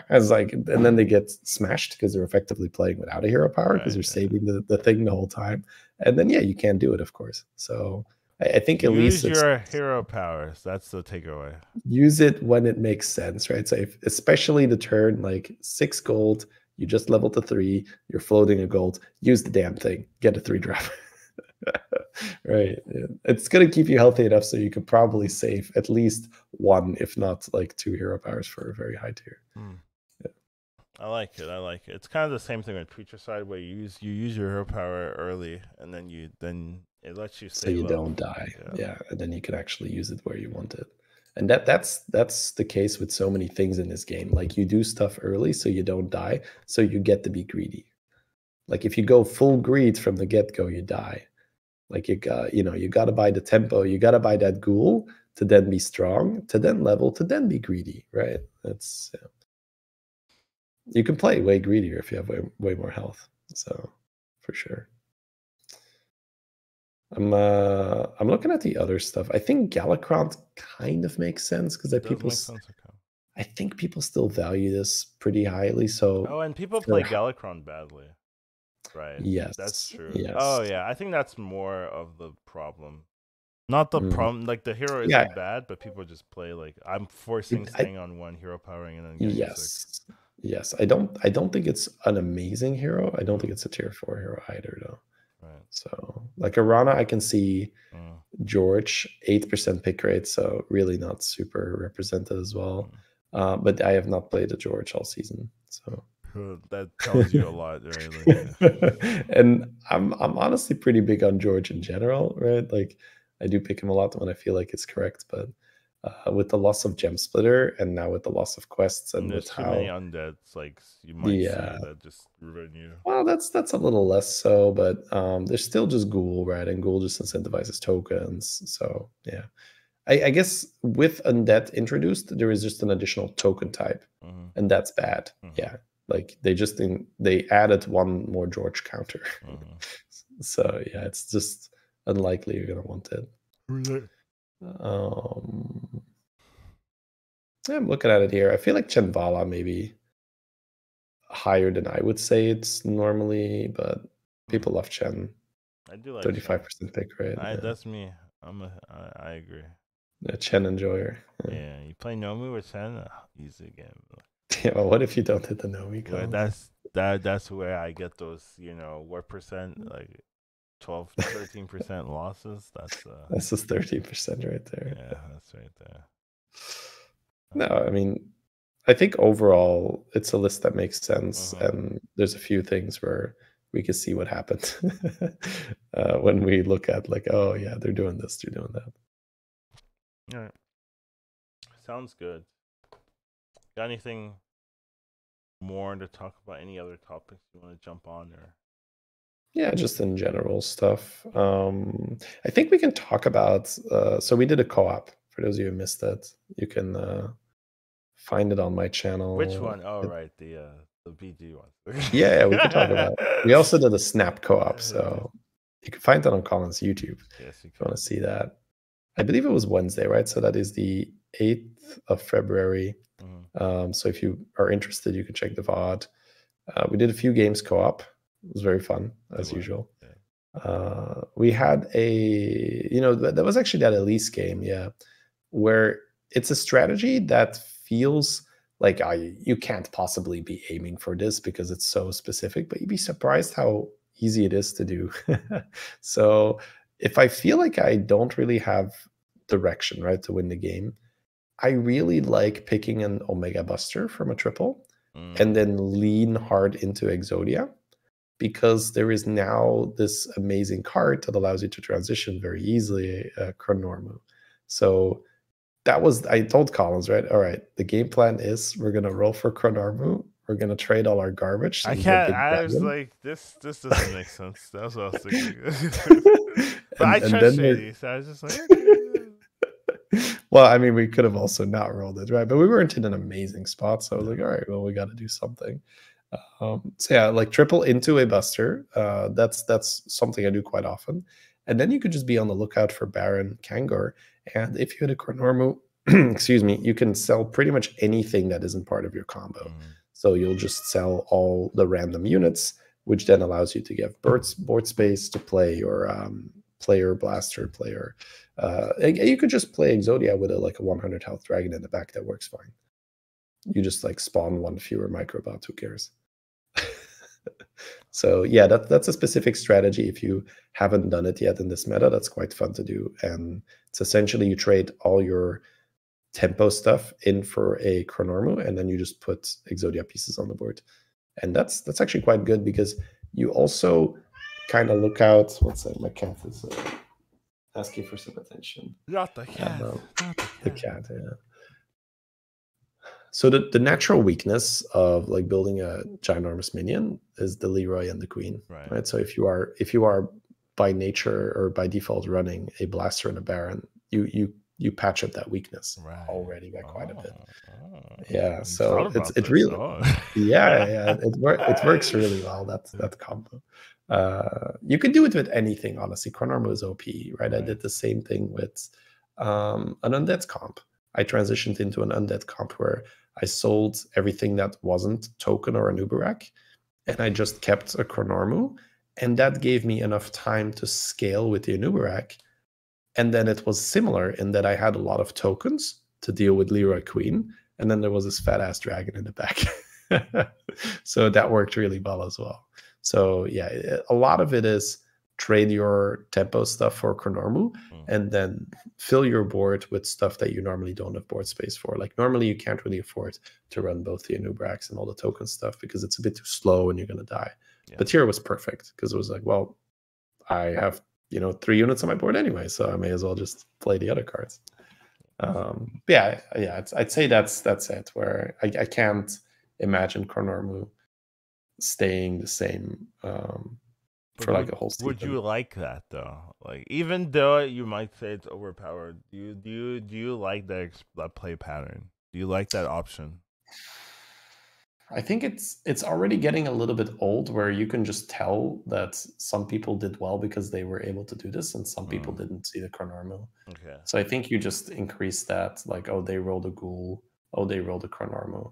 [SPEAKER 2] As like, and then they get smashed because they're effectively playing without a hero power because they're saving the thing the whole time. And then you can't do it, of course. So I think at least
[SPEAKER 1] use your hero powers. That's the takeaway.
[SPEAKER 2] Use it when it makes sense, right? So especially the turn like 6 gold, you just level to 3, you're floating a gold, use the damn thing, get a 3-drop. Right. It's going to keep you healthy enough so you could probably save at least 1, if not like 2 hero powers for a very high tier.
[SPEAKER 1] Yeah. I like it. It's kind of the same thing with Preacher Side where you use your hero power early and then it lets you
[SPEAKER 2] so you don't die. Yeah, and then you can actually use it where you want it. And that's the case with so many things in this game. Like you do stuff early so you don't die, so you get to be greedy. Like if you go full greed from the get-go, you die. Like you got to buy the tempo, you got to buy that ghoul to then be strong, to then level, to then be greedy, right? That's you can play way greedier if you have way more health. So for sure. I'm looking at the other stuff. I think Galakrond kind of makes sense because I think people still value this pretty highly. So
[SPEAKER 1] and people play Galakrond badly, right?
[SPEAKER 2] Yes,
[SPEAKER 1] that's true.
[SPEAKER 2] Yes.
[SPEAKER 1] Oh yeah, I think that's more of the problem. Not the problem. Like the hero isn't bad, but people just play like I'm forcing staying on 1 hero powering and then getting 6.
[SPEAKER 2] Yes. I don't think it's an amazing hero. I don't think it's a tier 4 hero either, though.
[SPEAKER 1] Right.
[SPEAKER 2] So like Arana, I can see George 8% pick rate, so really not super represented as well. But I have not played a George all season. So
[SPEAKER 1] That tells you a lot, right? Like,
[SPEAKER 2] And I'm honestly pretty big on George in general, right? Like I do pick him a lot when I feel like it's correct, but with the loss of Gem Splitter and now with the loss of quests
[SPEAKER 1] and
[SPEAKER 2] and
[SPEAKER 1] there's
[SPEAKER 2] with
[SPEAKER 1] too many
[SPEAKER 2] how
[SPEAKER 1] undeads, like you might see
[SPEAKER 2] yeah,
[SPEAKER 1] that just ruin you.
[SPEAKER 2] well that's a little less so, but there's still just Ghoul, right? And Ghoul just incentivizes tokens. So yeah. I guess with undead introduced, there is just an additional token type,
[SPEAKER 1] Mm-hmm.
[SPEAKER 2] and that's bad.
[SPEAKER 1] Mm-hmm.
[SPEAKER 2] Yeah, like they added one more George counter,
[SPEAKER 1] Mm-hmm.
[SPEAKER 2] so yeah, it's just unlikely you're gonna want it.
[SPEAKER 1] Right.
[SPEAKER 2] Yeah, I'm looking at it here. I feel like Chenvala maybe higher than I would say it's normally, but people love Chen.
[SPEAKER 1] I do like
[SPEAKER 2] 35% pick rate. Yeah.
[SPEAKER 1] That's me. I agree.
[SPEAKER 2] A Chen enjoyer. Yeah.
[SPEAKER 1] Yeah, you play Nomu with Chen, easy game.
[SPEAKER 2] Yeah, well, what if you don't hit the Nomi
[SPEAKER 1] Well,
[SPEAKER 2] combo?
[SPEAKER 1] that's where I get those, what percent, like 12, 13% losses.
[SPEAKER 2] That's just 13% right there.
[SPEAKER 1] Yeah, that's right there.
[SPEAKER 2] No, I mean, I think overall it's a list that makes sense,
[SPEAKER 1] Uh-huh.
[SPEAKER 2] and there's a few things where we can see what happened when we look at like, oh yeah, they're doing this, they're doing that.
[SPEAKER 1] All right, sounds good. Got anything more to talk about? Any other topics you want to jump on, or?
[SPEAKER 2] Yeah, just in general stuff. I think we can talk about. So we did a co-op. For those of you who missed it, you can find it on my channel.
[SPEAKER 1] Which one? Oh, right, the BG one.
[SPEAKER 2] Yeah, we can talk about it. We also did a Snap co-op, so you can find that on Collins YouTube.
[SPEAKER 1] Yes,
[SPEAKER 2] if you want to see that. I believe it was Wednesday, right? So that is the 8th of February.
[SPEAKER 1] Mm-hmm.
[SPEAKER 2] So if you are interested, you can check the VOD. We did a few games co-op. It was very fun, as usual. Yeah. We had that was actually that Elise game, yeah, where it's a strategy that feels like you can't possibly be aiming for this because it's so specific, but you'd be surprised how easy it is to do. So if I feel like I don't really have direction, right, to win the game, I really like picking an Omega Buster from a triple and then lean hard into Exodia, because there is now this amazing card that allows you to transition very easily, Chronormu. So I told Collins, right? All right, the game plan is we're going to roll for Chronormu. We're going to trade all our garbage.
[SPEAKER 1] I can't. I was like, this doesn't make sense. That's what I was thinking. But I trust Shady, so I was just like, okay.
[SPEAKER 2] Well, I mean, we could have also not rolled it, right? But we weren't in an amazing spot, so I was like, all right, well, we got to do something. So yeah, like triple into a Buster. That's something I do quite often. And then you could just be on the lookout for Baron Kangor. And if you hit a Chronormu, excuse me, you can sell pretty much anything that isn't part of your combo. So you'll just sell all the random units, which then allows you to give board space to play your player blaster player. You could just play Exodia with a 100 health dragon in the back. That works fine. You just like spawn one fewer microbot. Who cares? So yeah, that's a specific strategy. If you haven't done it yet in this meta, that's quite fun to do. And it's essentially you trade all your tempo stuff in for a Chronormu, and then you just put Exodia pieces on the board. And that's actually quite good, because you also kind of look out. What's that? My cat is asking for some attention.
[SPEAKER 1] Not the cat.
[SPEAKER 2] The cat, yeah. So the natural weakness of like building a ginormous minion is the Leroy and the Queen, right? So if you are by nature or by default running a Blaster and a Baron, you patch up that weakness already by quite a bit. Yeah, so it's really it works really well. That combo. You could do it with anything, honestly. Chronormu is OP, right? I did the same thing with an Undead comp. I transitioned into an Undead comp where I sold everything that wasn't token or an Uberak, and I just kept a Chronormu, and that gave me enough time to scale with the Uberak. And then it was similar in that I had a lot of tokens to deal with Leroy Queen, and then there was this fat ass dragon in the back. So that worked really well as well. So yeah, a lot of it is trade your tempo stuff for Chronormu, and then fill your board with stuff that you normally don't have board space for. Like normally you can't really afford to run both the Anubrax and all the token stuff because it's a bit too slow and you're going to die. Yeah. But here it was perfect because it was like, well, I have 3 units on my board anyway, so I may as well just play the other cards. Yeah, I'd say that's it. Where I can't imagine Chronormu staying the same for like a whole season.
[SPEAKER 1] Would you like that though? Like, even though you might say it's overpowered, do you like that play pattern? Do you like that option?
[SPEAKER 2] I think it's already getting a little bit old, where you can just tell that some people did well because they were able to do this, and some people didn't see the Chronormu.
[SPEAKER 1] Okay.
[SPEAKER 2] So I think you just increase that, like, oh, they rolled a Ghoul, oh, they rolled a Chronormu.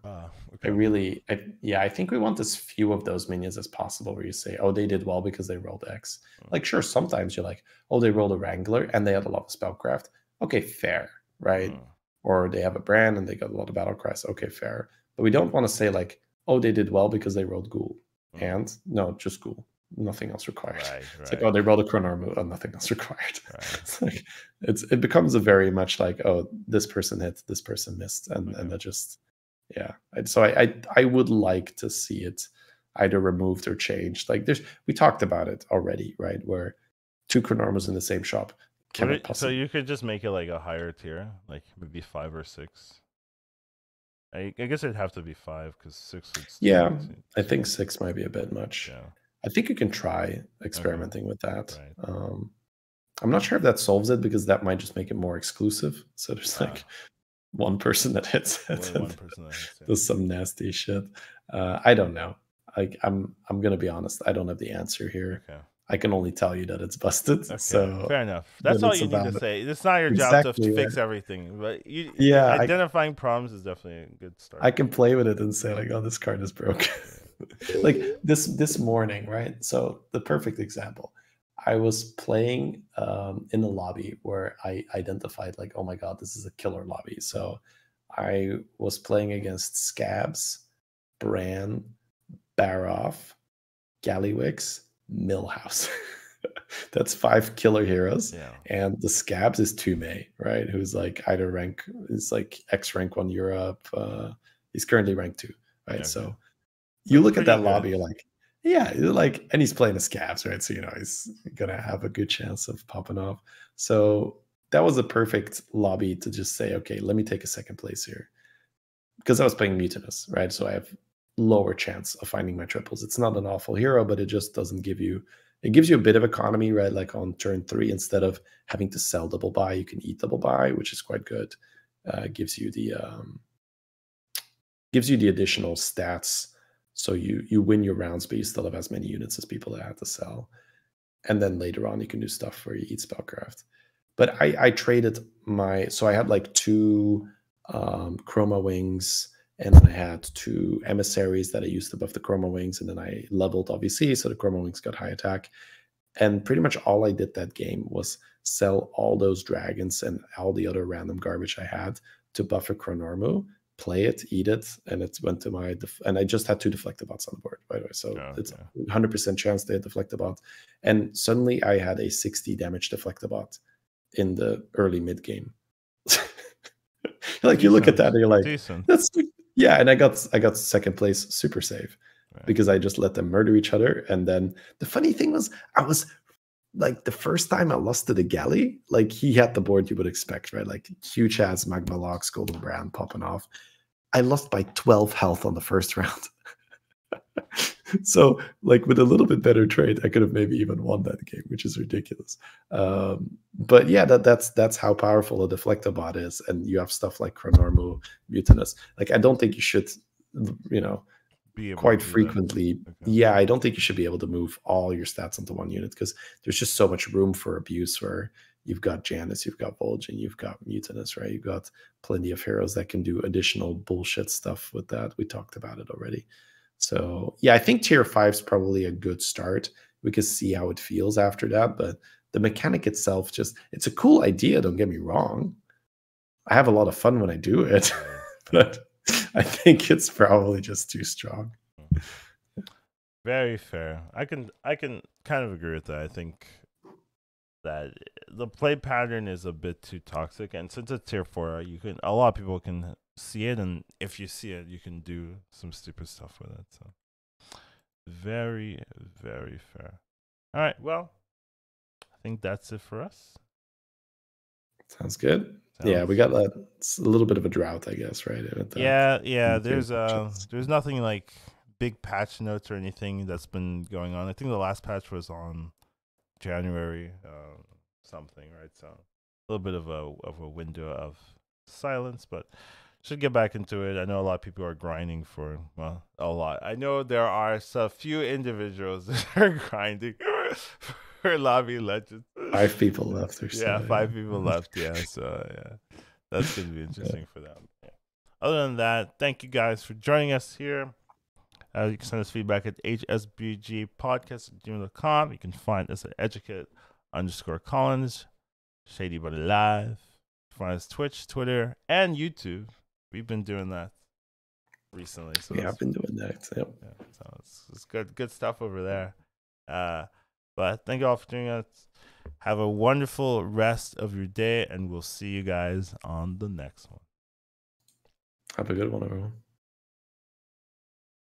[SPEAKER 2] Okay. I think we want as few of those minions as possible, where you say, oh, they did well because they rolled X. Like, sure, sometimes you're like, oh, they rolled a Wrangler and they had a lot of spellcraft. Okay, fair, right? Or they have a brand and they got a lot of battlecry. Okay, fair. But we don't want to say like, oh, they did well because they rolled Ghoul. And no, just Ghoul. Nothing else required. It's like, oh, they rolled a Chronormu, and nothing else required. It's like it becomes a very much like, oh, this person hit, this person missed, and that just So I would like to see it either removed or changed. Like we talked about it already, right? Where 2 Chronormus in the same shop cannot possibly.
[SPEAKER 1] So you could just make it like a higher tier, like maybe 5 or 6. I guess it'd have to be 5 because 6 would
[SPEAKER 2] still I think 6 might be a bit much.
[SPEAKER 1] Yeah.
[SPEAKER 2] I think you can try experimenting with that. Right. I'm not sure if that solves it, because that might just make it more exclusive. So there's like one person that hits it and does some nasty shit. I don't know. I'm gonna be honest. I don't have the answer here. Okay. I can only tell you that it's busted. Okay. So
[SPEAKER 1] fair enough. That's all you need to say. It's not your job to fix everything, but identifying problems is definitely a good start.
[SPEAKER 2] I can play with it and say like, oh, this card is broken. Like this morning, right? So the perfect example. I was playing in a lobby where I identified like, oh my god, this is a killer lobby. So I was playing against Scabs, Bran, Baroff, Gallywix, Millhouse. That's 5 killer heroes. Yeah. And the Scabs is Tume, right? Who's like either is like X rank 1 Europe. He's currently rank 2, right? Yeah, so you look at that lobby, you're like, and he's playing the Scabs, right? So he's gonna have a good chance of popping off. So that was a perfect lobby to just say, okay, let me take a second place here, because I was playing Mutinous, right? So I have lower chance of finding my triples. It's not an awful hero, but it just doesn't give you. It gives you a bit of economy, right? Like on turn 3, instead of having to sell double buy, you can eat double buy, which is quite good. Gives you the additional stats. So you win your rounds, but you still have as many units as people that have to sell. And then later on, you can do stuff where you eat spellcraft. But I traded so I had like 2 Chroma Wings, and then I had 2 Emissaries that I used above the Chroma Wings, and then I leveled, obviously, so the Chroma Wings got high attack. And pretty much all I did that game was sell all those dragons and all the other random garbage I had to buff a Chronormu, play it, eat it, and it went to my and I just had 2 Deflectabots on the board, by the way. So it's 100% chance they had Deflectabot. And suddenly I had a 60 damage Deflectabot in the early mid game. Like, you look at that and you're like, that's and I got second place super safe, because I just let them murder each other. And then the funny thing was, I was like, the first time I lost to the Galley, like, he had the board you would expect, right? Like huge ass Magma Locks, Golden Brand popping off. I lost by 12 health on the first round. So like, with a little bit better trade, I could have maybe even won that game, which is ridiculous. But yeah, that's how powerful a Deflectabot is. And you have stuff like Chronormu, Mutinous. Like, I don't think you should, quite frequently. Okay. I don't think you should be able to move all your stats onto one unit, because there's just so much room for abuse, where you've got Janus, you've got Vol'jin, you've got Mutinous, right? You've got plenty of heroes that can do additional bullshit stuff with that. We talked about it already. So yeah, I think tier 5 is probably a good start. We can see how it feels after that, but the mechanic itself, it's a cool idea, don't get me wrong. I have a lot of fun when I do it, but I think it's probably just too strong.
[SPEAKER 1] Very fair. I can kind of agree with that. I think that the play pattern is a bit too toxic, and since it's tier 4, a lot of people can see it, and if you see it, you can do some stupid stuff with it. So very, very fair. All right, well, I think that's it for us.
[SPEAKER 2] Sounds good. Yeah, we got that. It's a little bit of a drought, I guess, right?
[SPEAKER 1] Yeah. There's nothing like big patch notes or anything that's been going on. I think the last patch was on January something, right? So a little bit of a window of silence, but should get back into it. I know a lot of people are grinding for, well, a lot. I know there are a few individuals that are grinding for Lobby Legends.
[SPEAKER 2] 5 people left or so.
[SPEAKER 1] Yeah, 5 people left. Yeah, so yeah, that's gonna be interesting for them. Yeah. Other than that, thank you guys for joining us here. You can send us feedback at hsbgpodcast@gmail.com. You can find us at educate_collins, Shady Buddy Live. Find us Twitch, Twitter, and YouTube. We've been doing that recently. So
[SPEAKER 2] yeah, I've been doing that. Yep.
[SPEAKER 1] Yeah, so it's good stuff over there. But thank you all for joining us. Have a wonderful rest of your day, and we'll see you guys on the next one.
[SPEAKER 2] Have a good one, everyone.